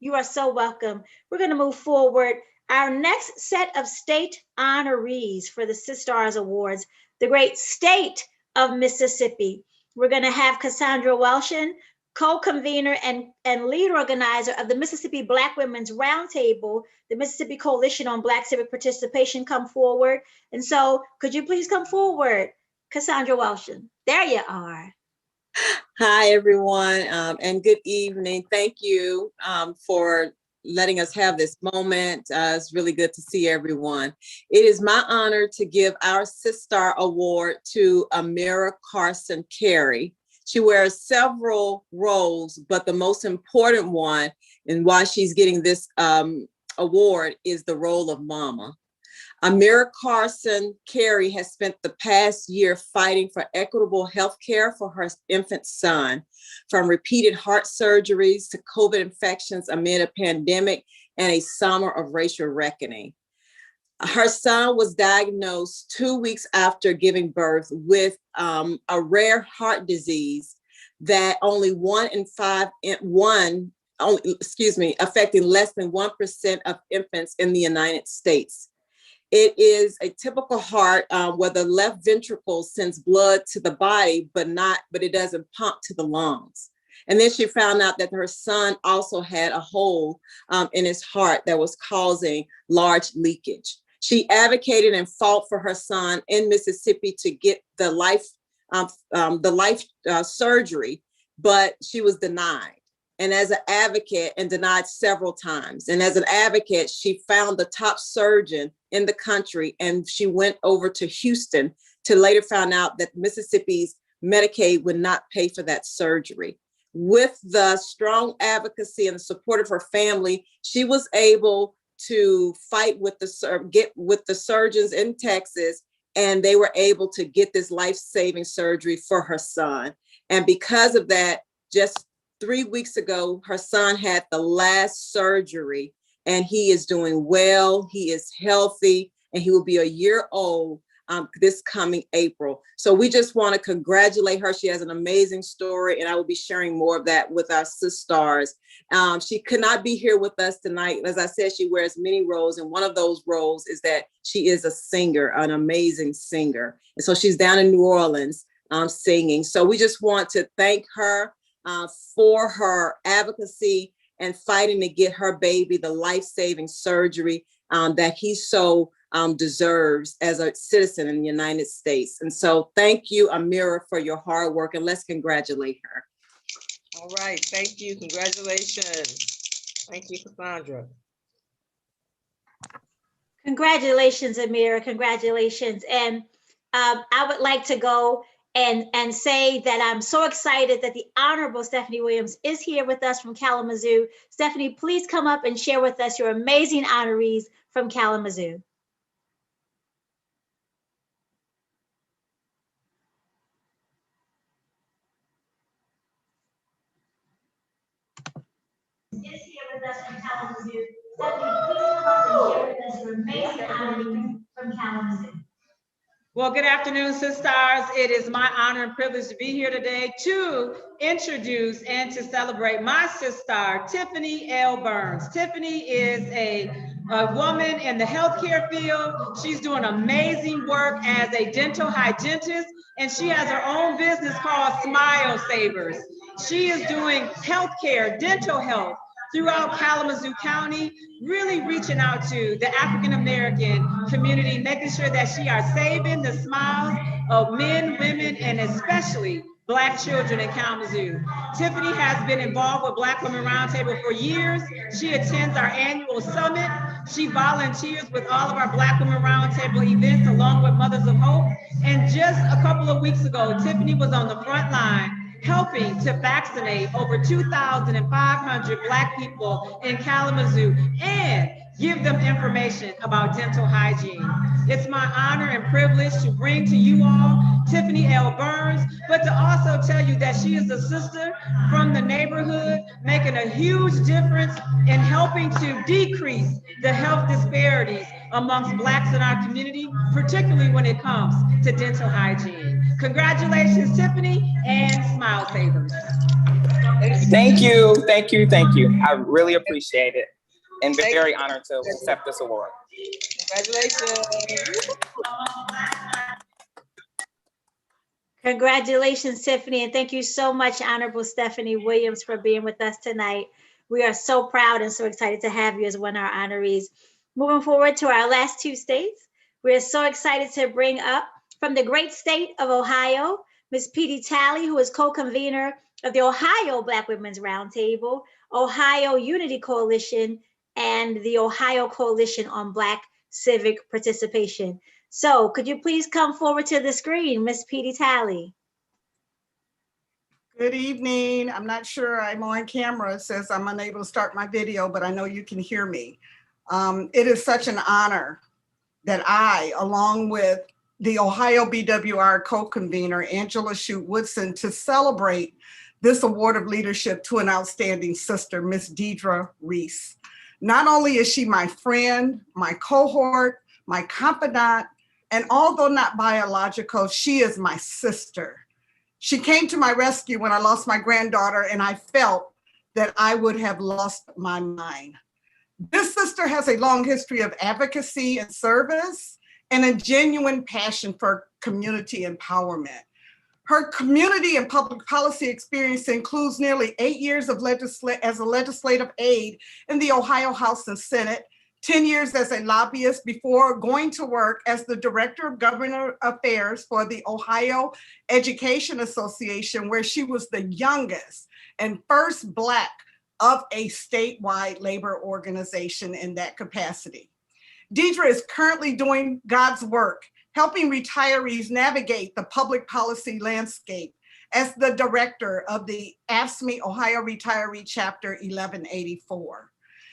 you are so welcome. We're going to move forward. Our next set of state honorees for the Sistars Awards, the great state of Mississippi. We're going to have Cassandra Welshin, co-convener and lead organizer of the Mississippi Black Women's Roundtable, the Mississippi Coalition on Black Civic Participation, come forward. And so could you please come forward, Cassandra Welshin? There you are. Hi, everyone, and good evening. Thank you for letting us have this moment. It's really good to see everyone. It is my honor to give our Sistar Award to Amira Carson Carey. She wears several roles, but the most important one, and why she's getting this award, is the role of mama. Amira Carson Carey has spent the past year fighting for equitable health care for her infant son, from repeated heart surgeries to COVID infections amid a pandemic and a summer of racial reckoning. Her son was diagnosed 2 weeks after giving birth with a rare heart disease that affecting less than 1% of infants in the United States. It is a typical heart where the left ventricle sends blood to the body, but it doesn't pump to the lungs. And then she found out that her son also had a hole in his heart that was causing large leakage. She advocated and fought for her son in Mississippi to get the life surgery, but she was denied. And as an advocate, and denied several times. And as an advocate, she found the top surgeon in the country, and she went over to Houston to later find out that Mississippi's Medicaid would not pay for that surgery. With the strong advocacy and the support of her family, she was able to fight with the surgeons in Texas, and they were able to get this life-saving surgery for her son. And because of that, just 3 weeks ago, her son had the last surgery, and he is doing well. He is healthy, and he will be a year old this coming April. So we just want to congratulate her. She has an amazing story, and I will be sharing more of that with our Sistars. She could not be here with us tonight. As I said, she wears many roles, and one of those roles is that she is a singer, an amazing singer. And so she's down in New Orleans singing. So we just want to thank her for her advocacy and fighting to get her baby the life-saving surgery that he so deserves as a citizen in the United States. And so thank you, Amira, for your hard work, and let's congratulate her. All right, thank you, congratulations. Thank you, Cassandra. Congratulations, Amira, congratulations. And I would like to go and say that I'm so excited that the Honorable Stephanie Williams is here with us from Kalamazoo. Stephanie, please come up and share with us your amazing honorees from Kalamazoo. Is here with us from Kalamazoo. Stephanie, please come up and share with us your amazing honorees from Kalamazoo. Well, good afternoon, Sistars. It is my honor and privilege to be here today to introduce and to celebrate my sister, Tiffany L. Burns. Tiffany is a woman in the healthcare field. She's doing amazing work as a dental hygienist, and she has her own business called Smile Savers. She is doing healthcare, dental health throughout Kalamazoo County, really reaching out to the African-American community, making sure that she are saving the smiles of men, women, and especially Black children in Kalamazoo. Tiffany has been involved with Black Women Roundtable for years. She attends our annual summit. She volunteers with all of our Black Women Roundtable events along with Mothers of Hope. And just a couple of weeks ago, Tiffany was on the front line helping to vaccinate over 2,500 Black people in Kalamazoo and give them information about dental hygiene. It's my honor and privilege to bring to you all Tiffany L. Burns, but to also tell you that she is a sister from the neighborhood, making a huge difference in helping to decrease the health disparities amongst Blacks in our community, particularly when it comes to dental hygiene. Congratulations, Tiffany, and Smile Savers. Thank you, thank you, thank you. I really appreciate it and very honored to accept this award. Congratulations. Congratulations, Tiffany, and thank you so much, Honorable Stephanie Williams, for being with us tonight. We are so proud and so excited to have you as one of our honorees. Moving forward to our last two states, we are so excited to bring up from the great state of Ohio, Ms. Petey Talley, who is co-convener of the Ohio Black Women's Roundtable, Ohio Unity Coalition, and the Ohio Coalition on Black Civic Participation. So could you please come forward to the screen, Ms. Petey Talley? Good evening. I'm not sure I'm on camera. It says I'm unable to start my video, but I know you can hear me. It is such an honor that I, along with the Ohio BWR co-convener, Angela Shute-Woodson, to celebrate this award of leadership to an outstanding sister, Miss Deidre Reese. Not only is she my friend, my cohort, my confidant, and although not biological, she is my sister. She came to my rescue when I lost my granddaughter, and I felt that I would have lost my mind. This sister has a long history of advocacy and service and a genuine passion for community empowerment. Her community and public policy experience includes nearly 8 years of as a legislative aide in the Ohio House and Senate, 10 years as a lobbyist before going to work as the Director of Government Affairs for the Ohio Education Association, where she was the youngest and first Black of a statewide labor organization in that capacity. Deidre is currently doing God's work, helping retirees navigate the public policy landscape as the director of the AFSCME Ohio Retiree Chapter 1184.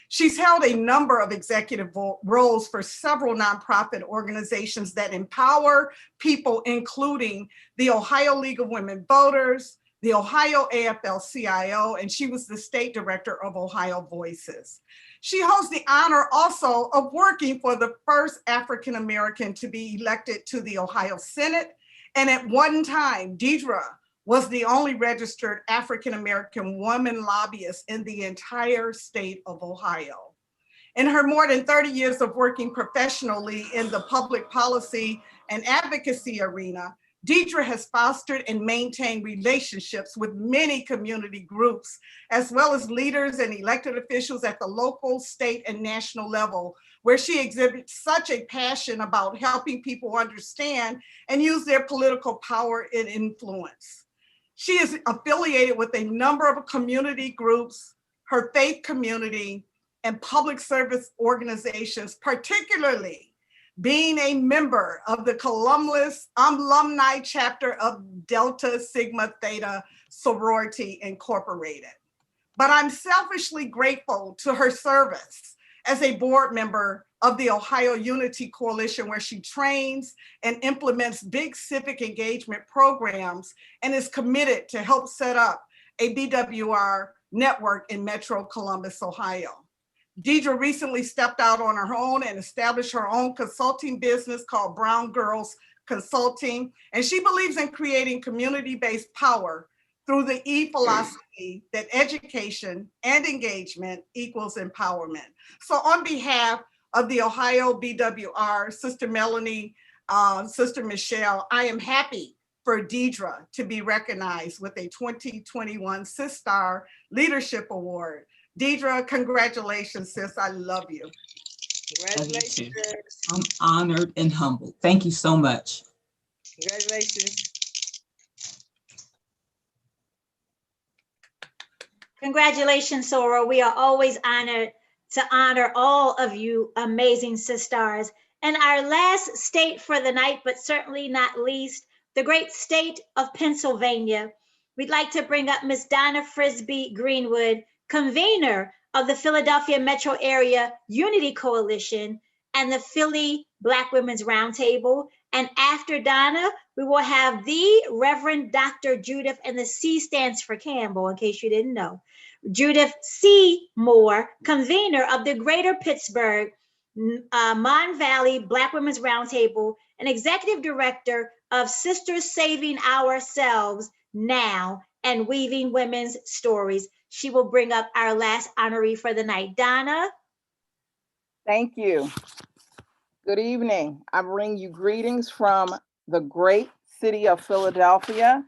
She's held a number of executive roles for several nonprofit organizations that empower people, including the Ohio League of Women Voters, the Ohio AFL-CIO, and she was the state director of Ohio Voices. She holds the honor also of working for the first African-American to be elected to the Ohio Senate. And at one time, Deidre was the only registered African-American woman lobbyist in the entire state of Ohio. In her more than 30 years of working professionally in the public policy and advocacy arena, Deidre has fostered and maintained relationships with many community groups, as well as leaders and elected officials at the local, state, and national level, where she exhibits such a passion about helping people understand and use their political power and influence. She is affiliated with a number of community groups, her faith community, and public service organizations, particularly being a member of the Columbus alumni chapter of Delta Sigma Theta Sorority Incorporated. But I'm selfishly grateful to her service as a board member of the Ohio Unity Coalition, where she trains and implements big civic engagement programs and is committed to help set up a BWR network in Metro Columbus, Ohio. Deidre recently stepped out on her own and established her own consulting business called Brown Girls Consulting, and she believes in creating community-based power through the philosophy that education and engagement equals empowerment. So on behalf of the Ohio BWR, Sister Melanie, Sister Michelle, I am happy for Deidre to be recognized with a 2021 Sistar Leadership Award. Deidre, congratulations, sis. I love you. Congratulations. I'm honored and humbled. Thank you so much. Congratulations. Congratulations, Sora. We are always honored to honor all of you amazing Sistars. And our last state for the night, but certainly not least, the great state of Pennsylvania. We'd like to bring up Miss Donna Frisbee Greenwood, convener of the Philadelphia Metro Area Unity Coalition and the Philly Black Women's Roundtable. And after Donna, we will have the Reverend Dr. Judith, and the C stands for Campbell, in case you didn't know. Judith C. Moore, convener of the Greater Pittsburgh Mon Valley Black Women's Roundtable and executive director of Sisters Saving Ourselves Now and Weaving Women's Stories. She will bring up our last honoree for the night. Donna. Thank you. Good evening. I bring you greetings from the great city of Philadelphia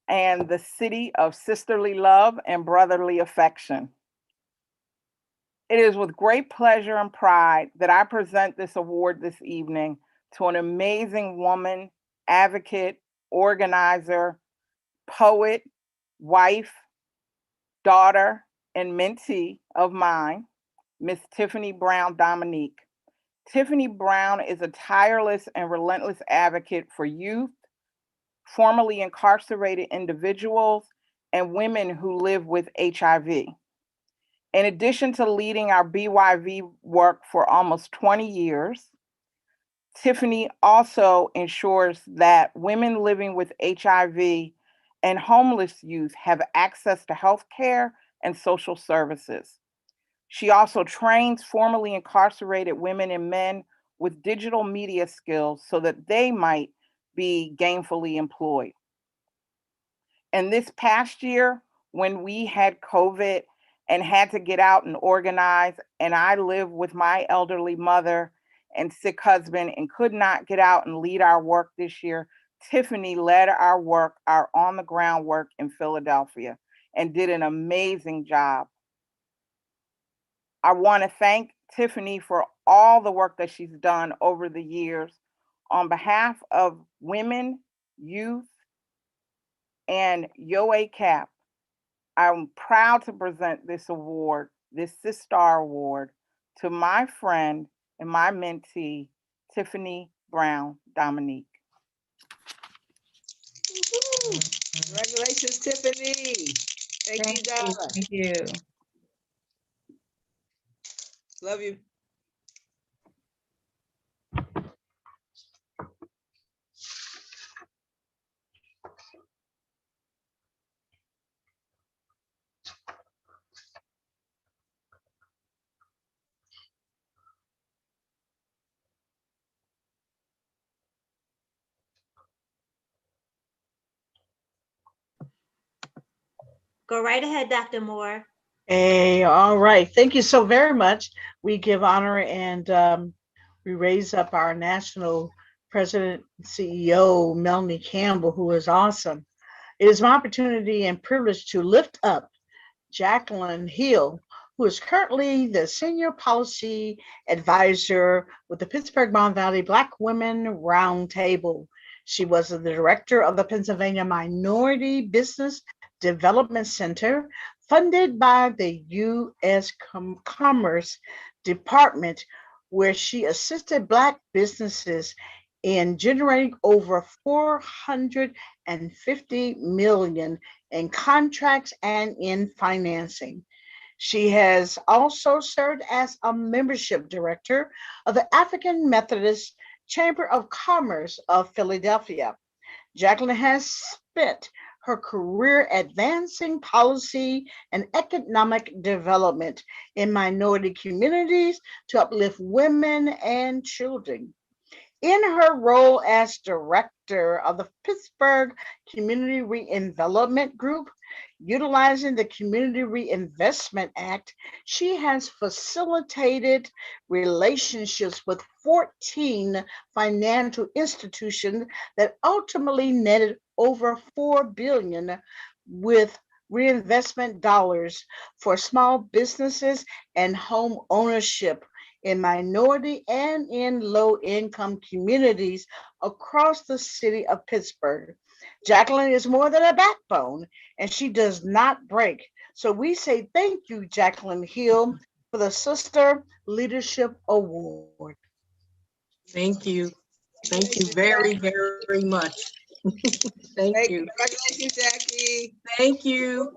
and the city of sisterly love and brotherly affection. It is with great pleasure and pride that I present this award this evening to an amazing woman, advocate, organizer, poet, wife, daughter, and mentee of mine, Miss Tiffany Brown Dominique. Tiffany Brown is a tireless and relentless advocate for youth, formerly incarcerated individuals, and women who live with HIV. In addition to leading our BYV work for almost 20 years, Tiffany also ensures that women living with HIV and homeless youth have access to health care and social services. She also trains formerly incarcerated women and men with digital media skills so that they might be gainfully employed. And this past year, when we had COVID and had to get out and organize, and I live with my elderly mother and sick husband and could not get out and lead our work this year, Tiffany led our work, our on-the-ground work in Philadelphia, and did an amazing job. I want to thank Tiffany for all the work that she's done over the years on behalf of women, youth, and YOACAP. I'm proud to present this award, this Sistar Award, to my friend and my mentee, Tiffany Brown Dominique. Congratulations, Tiffany. Thank you, Donna. Thank you. Love you. Go right ahead, Dr. Moore. Hey, all right. Thank you so very much. We give honor and we raise up our national President and CEO Melanie Campbell, who is awesome. It is my opportunity and privilege to lift up Jacqueline Hill, who is currently the Senior Policy Advisor with the Pittsburgh Mon Valley Black Women Roundtable. She was the director of the Pennsylvania Minority Business Development Center, funded by the U.S. Commerce Department, where she assisted Black businesses in generating over $450 million in contracts and in financing. She has also served as a membership director of the African Methodist Chamber of Commerce of Philadelphia. Jacqueline has spent her career advancing policy and economic development in minority communities to uplift women and children. In her role as director of the Pittsburgh Community Reinvestment Group, utilizing the Community Reinvestment Act, she has facilitated relationships with 14 financial institutions that ultimately netted over $4 billion with reinvestment dollars for small businesses and home ownership in minority and in low-income communities across the city of Pittsburgh. Jacqueline is more than a backbone, and she does not break. So we say thank you, Jacqueline Hill, for the Sistar Leadership Award. Thank you. Thank you very, very much. Thank you. Congratulations, Jackie. Thank you.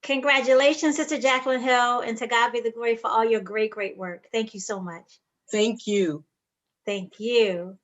Congratulations, Sister Jacqueline Hill, and to God be the glory for all your great, great work. Thank you so much. Thank you. Thank you.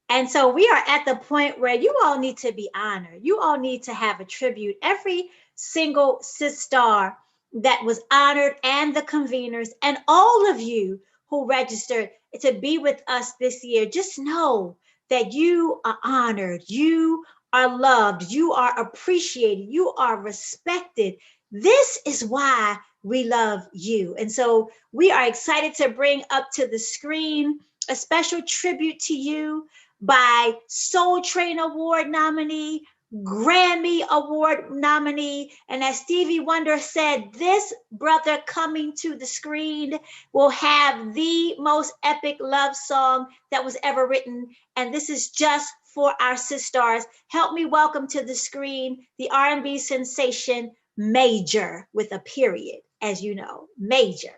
And so we are at the point where you all need to be honored. You all need to have a tribute. Every single Sistar that was honored and the conveners and all of you who registered to be with us this year, just know that you are honored, you are loved, you are appreciated, you are respected. This is why we love you. And so we are excited to bring up to the screen a special tribute to you by Soul Train Award nominee, Grammy Award nominee. And as Stevie Wonder said, this brother coming to the screen will have the most epic love song that was ever written. And this is just for our Sistars. Help me welcome to the screen the R&B sensation, Major, with a period, as you know, Major.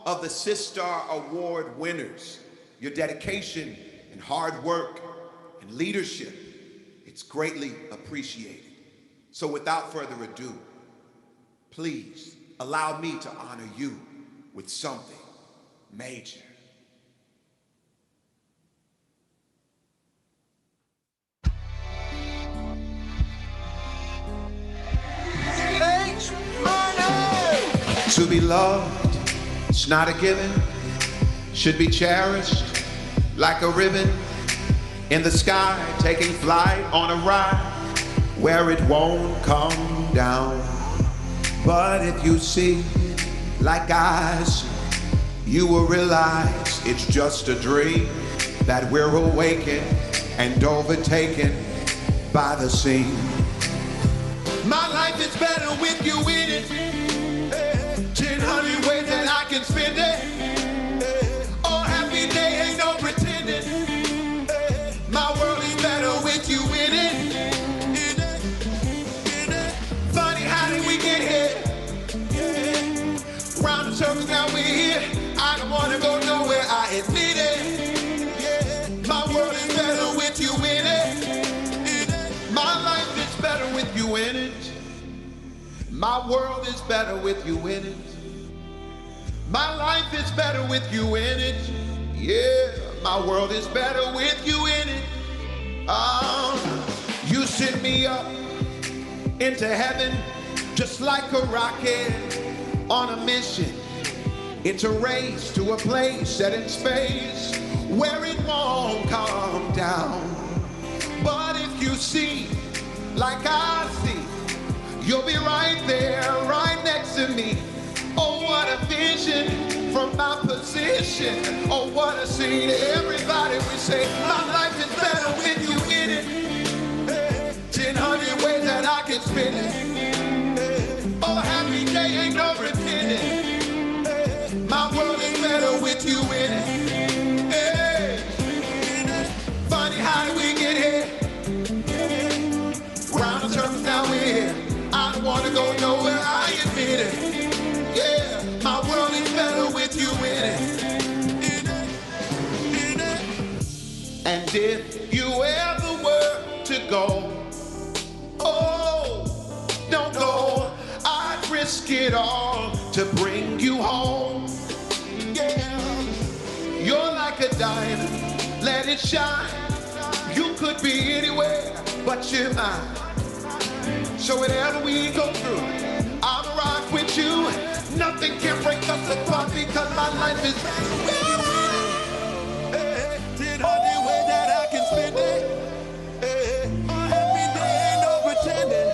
Of the Sistar Award winners, your dedication and hard work and leadership, it's greatly appreciated. So without further ado, please allow me to honor you with something major. To be loved, it's not a given, should be cherished like a ribbon in the sky, taking flight on a ride where it won't come down. But if you see like I see, you will realize it's just a dream that we're awakened and overtaken by the scene. My life is better with you in it. 100 ways that I can spend it. Oh, happy day, ain't no pretending. My world is better with you in it. Funny, how did we get here? Round the circle, now we're here. I don't want to go nowhere, I admit it. My world is better with you in it. My life is better with you in it. My world is better with you in it. My life is better with you in it. Yeah, my world is better with you in it. You send me up into heaven just like a rocket on a mission. It's a race to a place set in space where it won't come down. But if you see like I see, you'll be right there, right next to me. Oh, what a vision from my position. Oh, what a scene. Everybody we say, my life is better with you in it. 100 ways that I can spend it. Oh, happy day ain't no repenting. My world is better with you in it. Hey. Funny how did we get here? Round the circles now we're here. I don't want to go nowhere, I admit it. Yeah, my world is better with you in it. And if you ever were to go, oh, don't go. I'd risk it all to bring you home. Yeah, you're like a diamond, let it shine. You could be anywhere, but you're mine. So whatever we go through, I'll rock with you. Nothing can break us apart because my life is better with you in it. 100 ways that I can spend it. Every day ain't no pretending.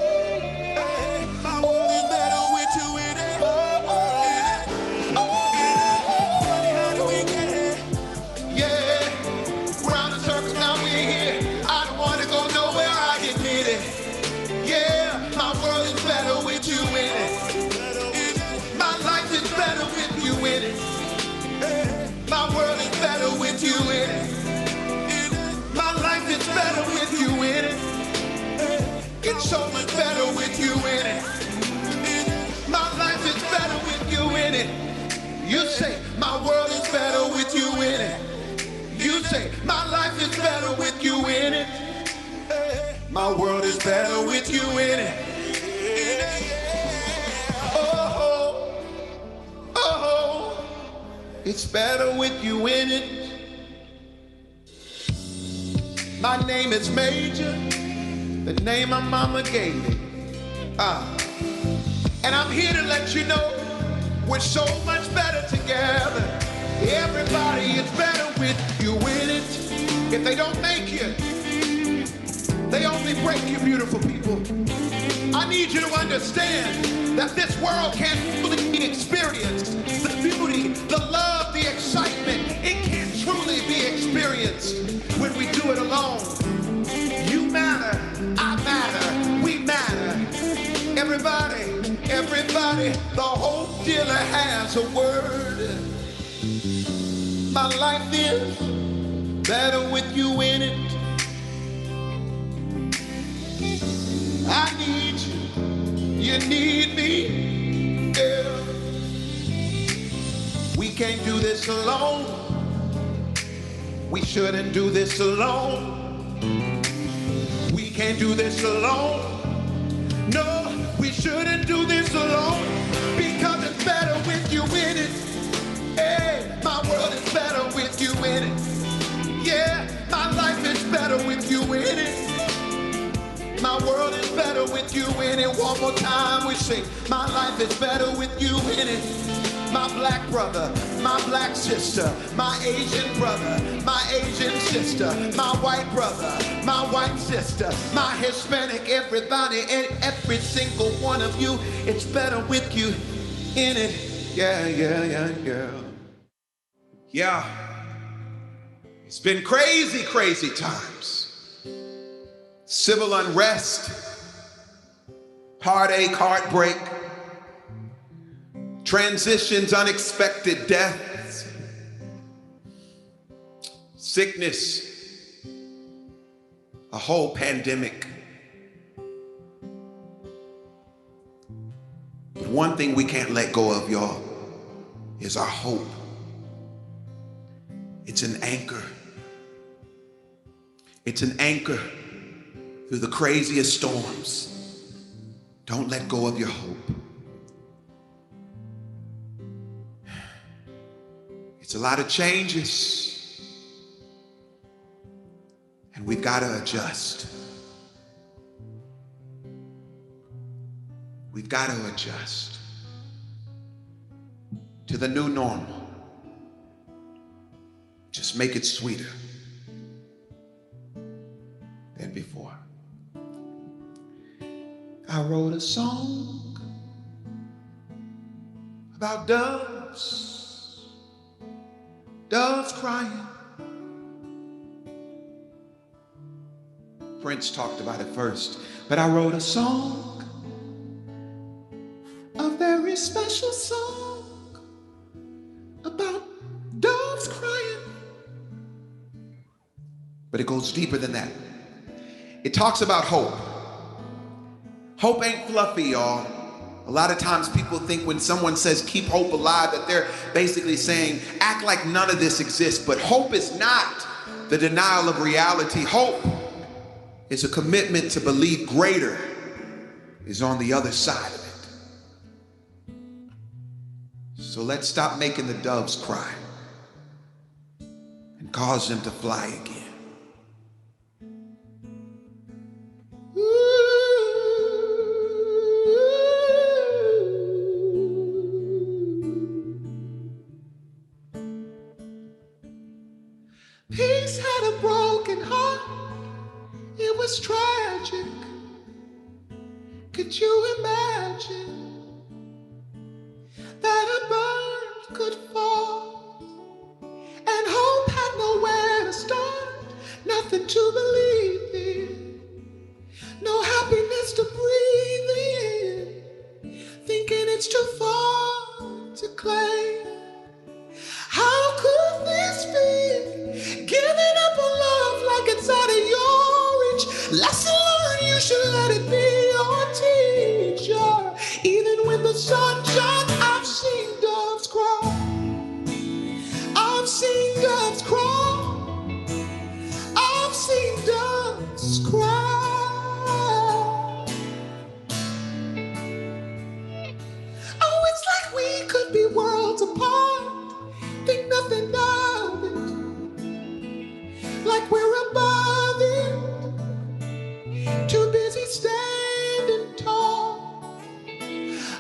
My world is better with you in it. Funny how do we get here? Yeah, round the circle now we're here. I don't want to go nowhere, I admit it. Yeah, my world is better with you in it. My life is better with you in it. My world is better with you in it. My life is better with you in it. It's so much better with you in it. My life is better with you in it. You say, my world is better with you in it. You say, my life is better with you in it. My world is better with you in it. Oh, oh, it's better with you in it. My name is Major, the name my mama gave me. And I'm here to let you know we're so much better together. Everybody, it's better with you in it. If they don't make you, they only break you, beautiful people. I need you to understand that this world can't fully be experienced. The beauty, the love, the excitement, it can't truly be experienced when we do it alone. You matter, I matter, we matter. Everybody, everybody, the hope dealer has a word. My life is better with you in it. I need you, you need me, yeah. We can't do this alone. We shouldn't do this alone. We can't do this alone. No, we shouldn't do this alone because it's better with you in it. Hey, my world is better with you in it. Yeah, my life is better with you in it. My world is better with you in it. One more time we sing. My life is better with you in it. My black brother, my black sister, my Asian brother, my Asian sister, my white brother, my white sister, my Hispanic, everybody and every single one of you. It's better with you in it. Yeah, yeah, yeah, yeah. Yeah. It's been crazy, crazy times. Civil unrest, heartache, heartbreak, transitions, unexpected deaths, sickness, a whole pandemic. But one thing we can't let go of, y'all, is our hope. It's an anchor. It's an anchor through the craziest storms. Don't let go of your hope. It's a lot of changes, and we've got to adjust. We've got to adjust to the new normal. Just make it sweeter than before. I wrote a song about doves, doves crying. Prince talked about it first, but I wrote a song, a very special song about doves crying. But it goes deeper than that. It talks about hope. Hope ain't fluffy, y'all. A lot of times people think when someone says keep hope alive that they're basically saying act like none of this exists. But hope is not the denial of reality. Hope is a commitment to believe greater is on the other side of it. So let's stop making the doves cry and cause them to fly again. Peace had a broken heart. It was tragic. Could you imagine that a bird could fall and hope had nowhere to start, nothing to believe in, no happiness to breathe in, thinking it's too far to claim. How could this be? Giving up on love like it's out of your reach. Lesson learned, you should let it be your teacher. Even when the sun shines, I've seen doves cry. I've seen doves cry. I've seen doves cry. Oh, it's like we could be worlds apart. Think nothing of it, like we're above it, too busy standing tall,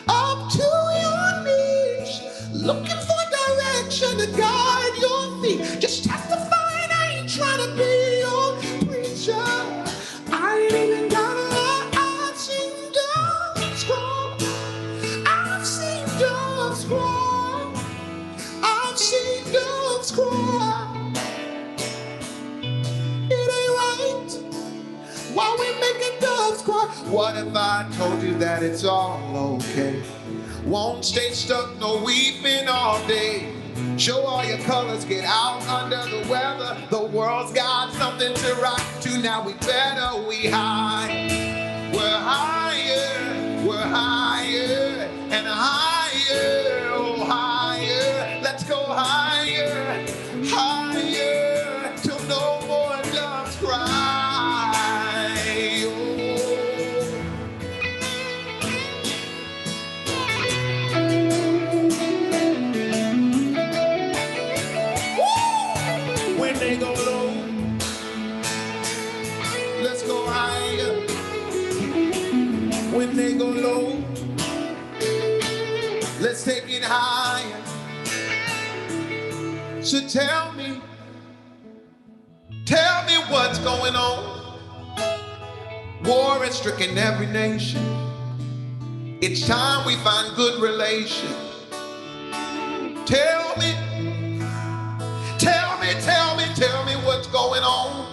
up to your knees, looking for direction to guide your feet. Just testifying, I ain't trying to be your preacher. I ain't even got a lie. I've seen doves cry. I've seen doves cry. I've seen doves cry. It ain't right. Why we making doves cry? What if I told you that it's all okay? Won't stay stuck, no weeping all day. Show all your colors, get out under the weather. The world's got something to rock to. Now we better, we high. We're higher, and higher, oh higher. Let's go higher, higher, till no more doves cry. Oh. When they go low, let's go higher. When they go low, let's take it higher. So tell me what's going on. War has stricken every nation. It's time we find good relation. Tell me what's going on.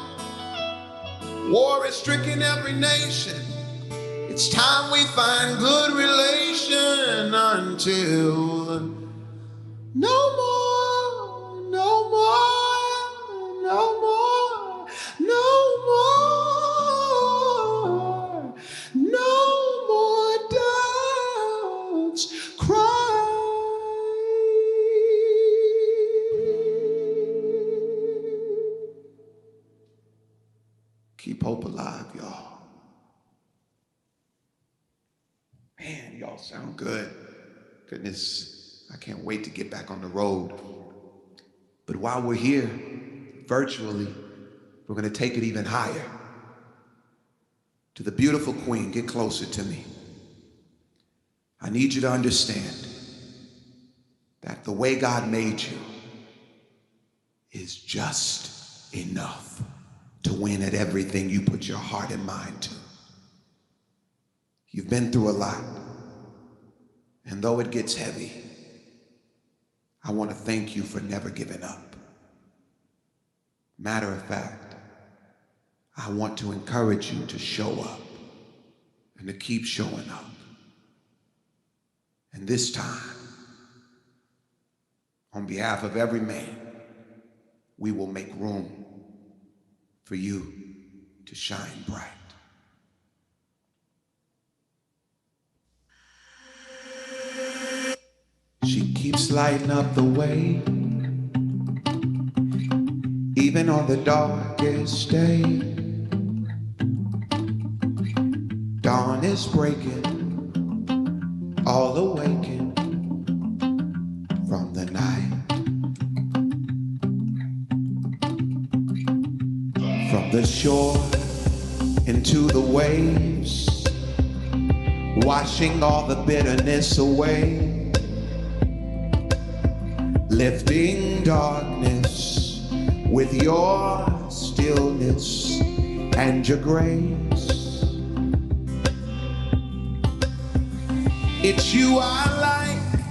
War has stricken every nation. It's time we find good relation until no more, no more, no more, no more, no more doves cry. Keep hope alive, y'all. Man, y'all sound good. Goodness, I can't wait to get back on the road. But while we're here, virtually, we're going to take it even higher. To the beautiful queen, get closer to me. I need you to understand that the way God made you is just enough to win at everything you put your heart and mind to. You've been through a lot, and though it gets heavy, I want to thank you for never giving up. Matter of fact, I want to encourage you to show up and to keep showing up. And this time, on behalf of every man, we will make room for you to shine bright. She keeps lighting up the way, even on the darkest day. Dawn is breaking, all awakened from the night. From the shore into the waves, washing all the bitterness away, lifting darkness with your stillness and your grace. It's you I like,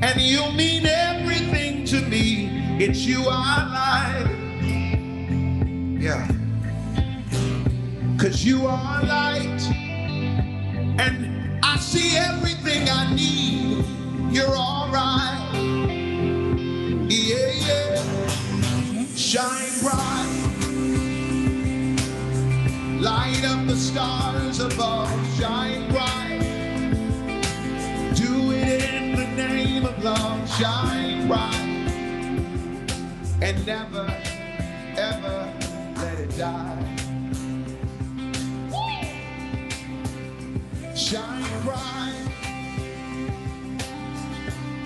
and you mean everything to me. It's you I like, yeah. 'Cause you are light, and I see everything I need. You're all right, yeah, yeah. Shine bright, light up the stars above. Shine bright, do it in the name of love. Shine bright, and never, ever let it die. Shine bright,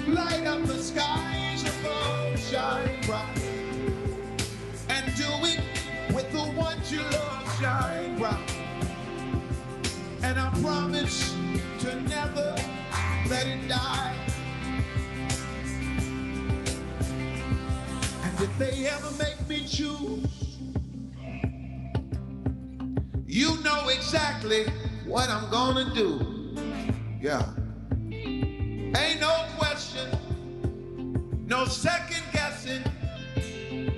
light up the skies above. Shine bright, and do it with the ones you love. Shine bright, and I promise to never let it die. And if they ever make me choose, you know exactly what I'm gonna do. Yeah. Ain't no question, no second guessing.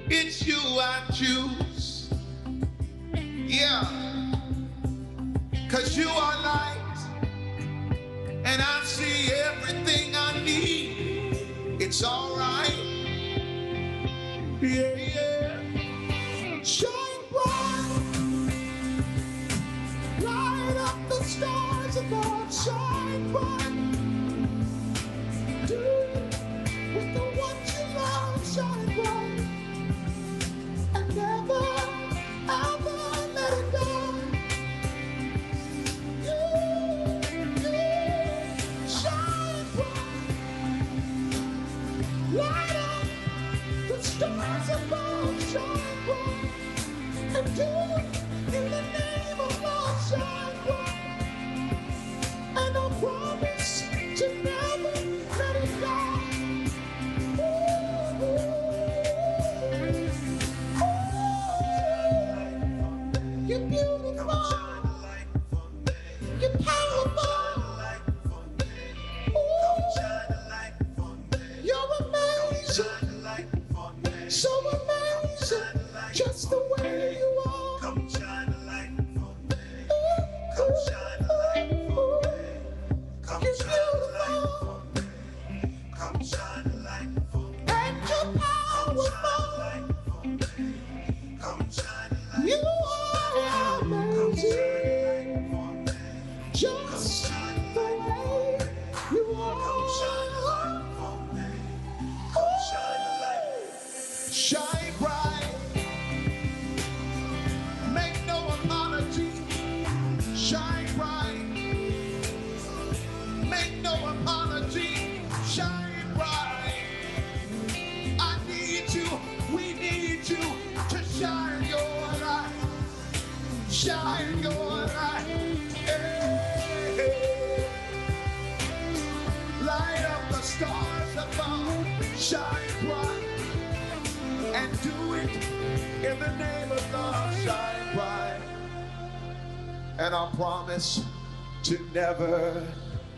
It's you I choose. Yeah. 'Cause you are light, and I see everything I need. It's all right. Yeah, yeah. Shine bright, light up the stars above. Shine bright, do it with the ones you love. Shine bright, and never, ever let it go. Light up the stars above. Shine bright, and do it in the name of love. Shine bright, and I promise to never let it go. Ooh, ooh, ooh. You're beautiful, you're powerful. You're amazing, so amazing, just the way you are. Come shine a light for me. Come shine a light for me. Come shine a light for me. Come shine a light for me. And you're powerful. Come shine a light. You are amazing, just the way you are. Shine bright, make no apology. Shine bright, make no apology. Shine bright, I need you, we need you to shine your light. Shine your light. Hey, hey. shine bright, and do it in the name of love. Shine bright, and I promise to never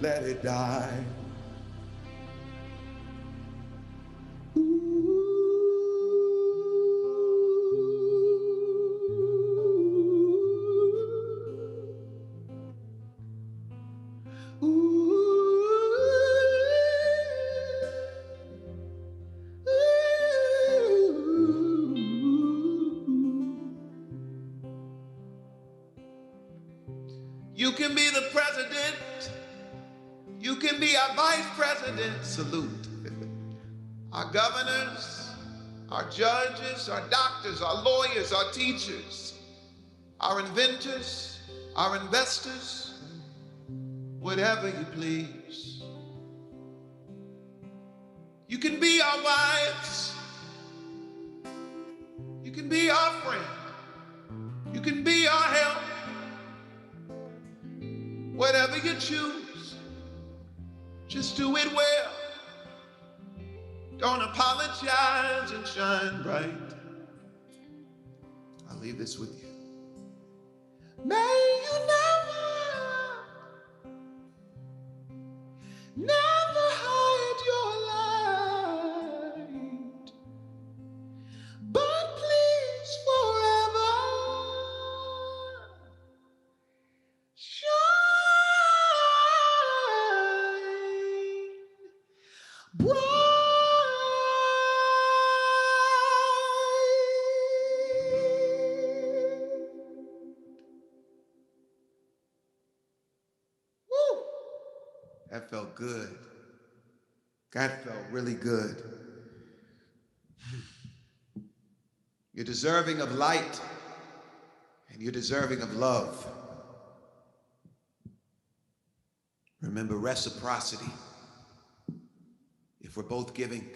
let it die. You can be the president, you can be our vice president. Salute. Our governors, our judges, our doctors, our lawyers, our teachers, our inventors, our investors, whatever you please. You can be our wives, you can be our friend, you can be our help. Whatever you choose, just do it well. Don't apologize and shine bright. I'll leave this with you. May you never hide your light, but please forever shine bright. Woo! That felt good. That felt really good. You're deserving of light, and you're deserving of love. Remember reciprocity. If we're both giving,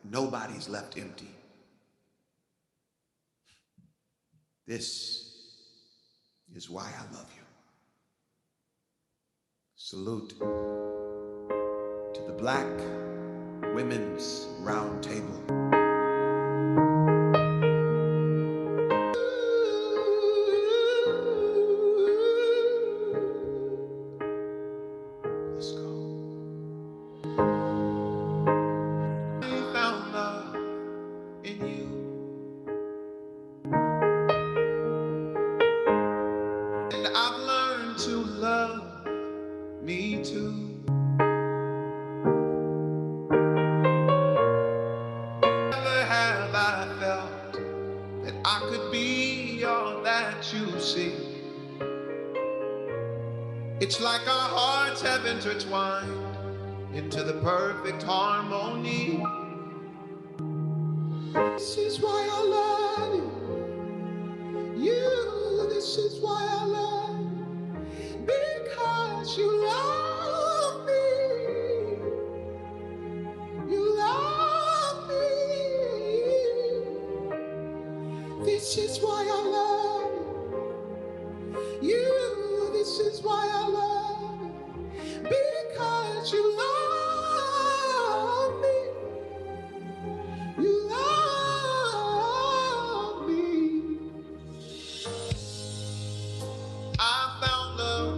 nobody's left empty. This is why I love you. Salute to the Black Women's Round Table. It's like our hearts have intertwined into the perfect harmony. This is why I love you. This is why I love you. Because you love me. You love me. This is why I love you. This is why I love you, because you love me. You love me. I found love,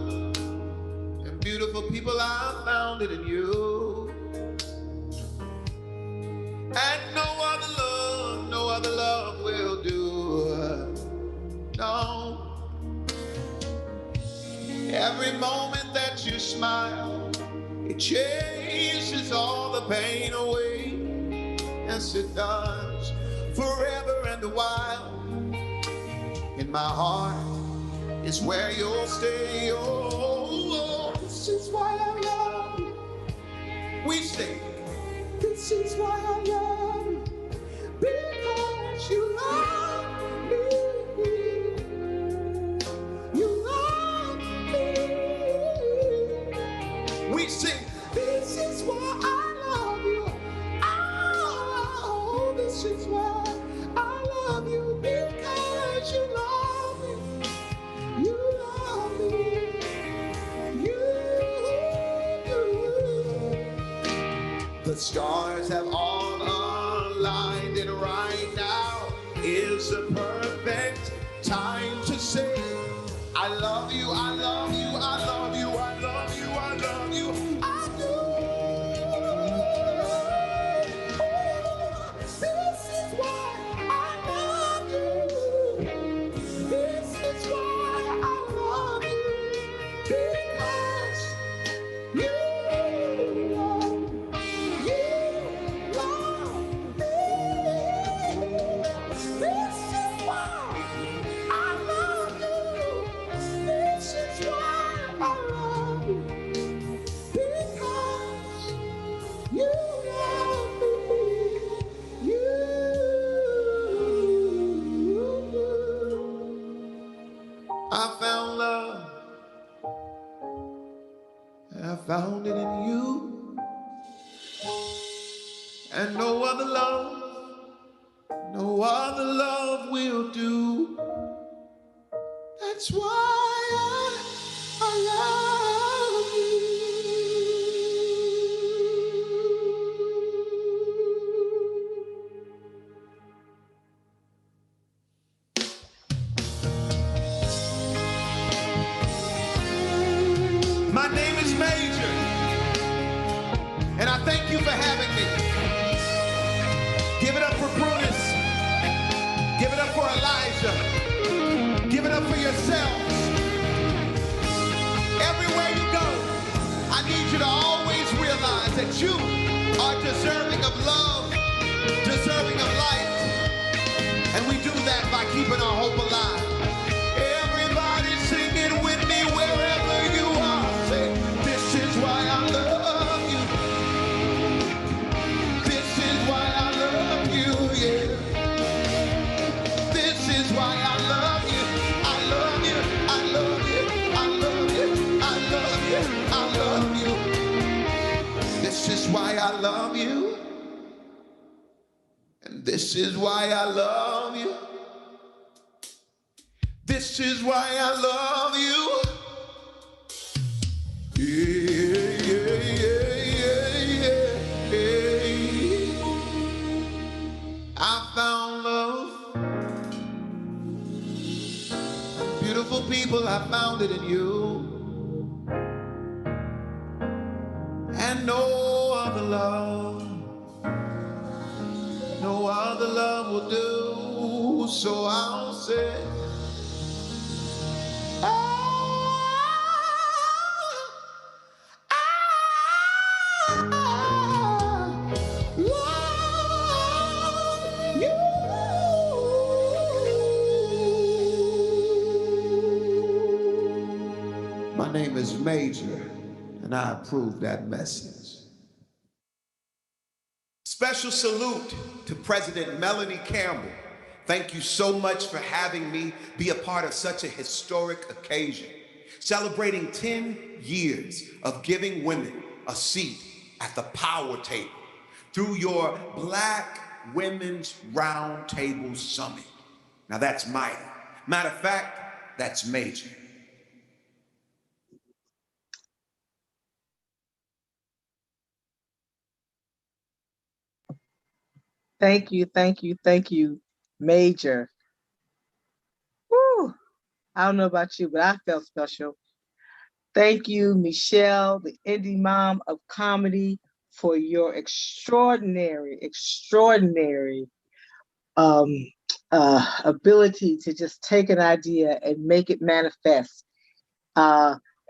and beautiful people, I found it in you. And no other love will do. No. Every moment that you smile, it chases all the pain away. Yes, it does, forever and a while. In my heart is where you'll stay. Oh, this is why I love you. We sing. This is why I love you, because you love me. We sing, this is why I love you. Oh, this is why I love you, because you love me. You love me. You. The stars have all aligned, and right now is the perfect time to say, I love you, I love you, I love you, I love you, I love you, I do. This is why I love you. This is why I love you. Because you love me. This is why I love you. This is why I love you. Because you love me. I found love. I found it in you. And no other love will do. That's why I love you. My name is Major, and I thank you for having me. Give it up for Prudence. Give it up for Elijah. Give it up for yourselves. Everywhere you go, I need you to always realize that you are deserving of love, deserving of life, and we do that by keeping our hope alive. Everybody sing it with me wherever you are. Say, this is why I love you. This is why I love you, yeah. This is why I love you. I love you, I love you, I love you, I love you, I love you. This is why I love you. And this is why I love you. This is why I love you. Yeah, yeah, yeah, yeah, yeah. I found love. Beautiful people, I found it in you. And no other love will do. So I'll say, my name is Major, and I approve that message. Special salute to President Melanie Campbell. Thank you so much for having me be a part of such a historic occasion, celebrating 10 years of giving women a seat at the power table through your Black Women's Roundtable Summit. Now that's mighty. Matter of fact, that's major. Thank you, thank you, thank you, Major. Woo! I don't know about you, but I felt special. Thank you, Michelle, the indie mom of comedy, for your extraordinary ability to just take an idea and make it manifest,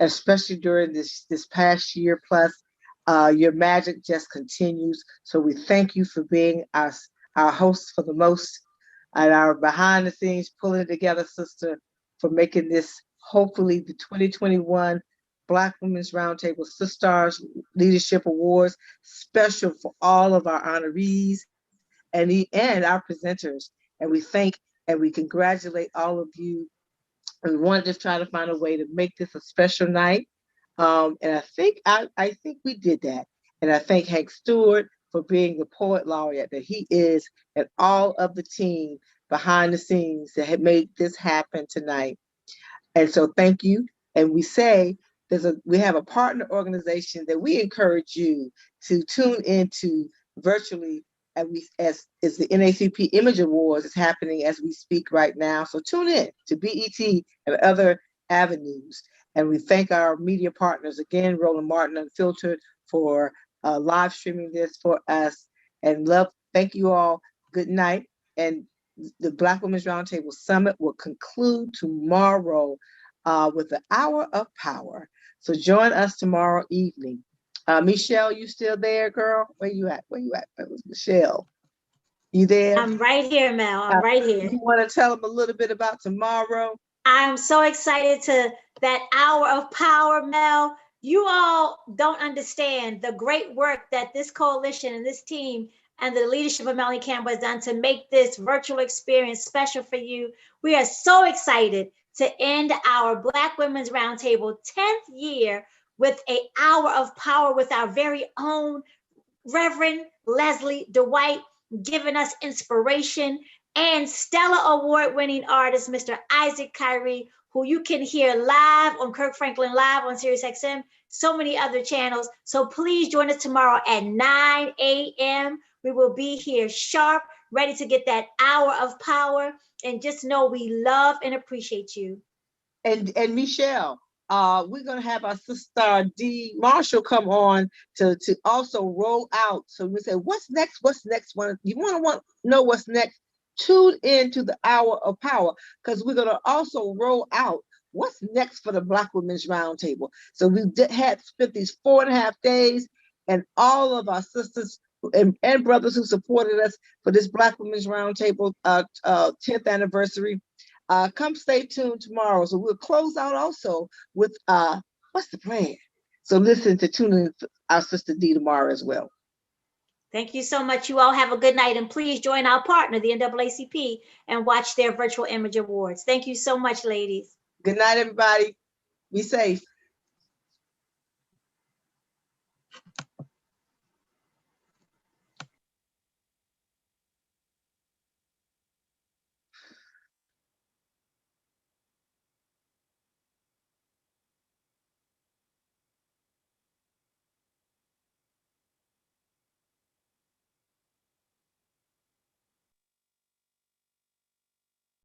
especially during this past year plus. Your magic just continues. So we thank you for being our host for the most, and our behind the scenes pulling it together, sister, for making this hopefully the 2021 Black Women's Roundtable Sistars Leadership Awards special for all of our honorees and our presenters. And we thank and we congratulate all of you. And we wanted to try to find a way to make this a special night. And I think we did that. And I thank Hank Stewart for being the poet laureate that he is, and all of the team behind the scenes that had made this happen tonight. And so thank you. And we say we have a partner organization that we encourage you to tune into virtually as the NAACP Image Awards is happening as we speak right now. So tune in to BET and other avenues. And we thank our media partners again, Roland Martin Unfiltered, for live streaming this for us. And thank you all. Good night. And the Black Women's Roundtable Summit will conclude tomorrow with the Hour of Power. So join us tomorrow evening. Michelle, you still there, girl? Where you at? That was Michelle. You there? I'm right here, Mel. I'm right here. You want to tell them a little bit about tomorrow? I'm so excited to that Hour of Power, Mel. You all don't understand the great work that this coalition and this team and the leadership of Melanie Campbell has done to make this virtual experience special for you. We are so excited to end our Black Women's Roundtable 10th year with an Hour of Power with our very own Reverend Leslie Dwight, giving us inspiration, and Stellar Award-winning artist, Mr. Isaac Carey, who you can hear live on Kirk Franklin Live on SiriusXM, so many other channels. So please join us tomorrow at 9 a.m. We will be here sharp, ready to get that Hour of Power. And just know we love and appreciate you. And Michelle, we're going to have our sister D. Marshall come on to also roll out. So we say, what's next? What's next? You want to know what's next? Tune into the Hour of Power, because we're going to also roll out what's next for the Black Women's Roundtable. So we spent these 4.5 days, and all of our sisters and brothers who supported us for this Black Women's Roundtable 10th anniversary. Come stay tuned tomorrow. So we'll close out also with what's the plan? So listen to tune in to our sister D tomorrow as well. Thank you so much. You all have a good night, and please join our partner, the NAACP, and watch their virtual image awards. Thank you so much, ladies. Good night, everybody. Be safe.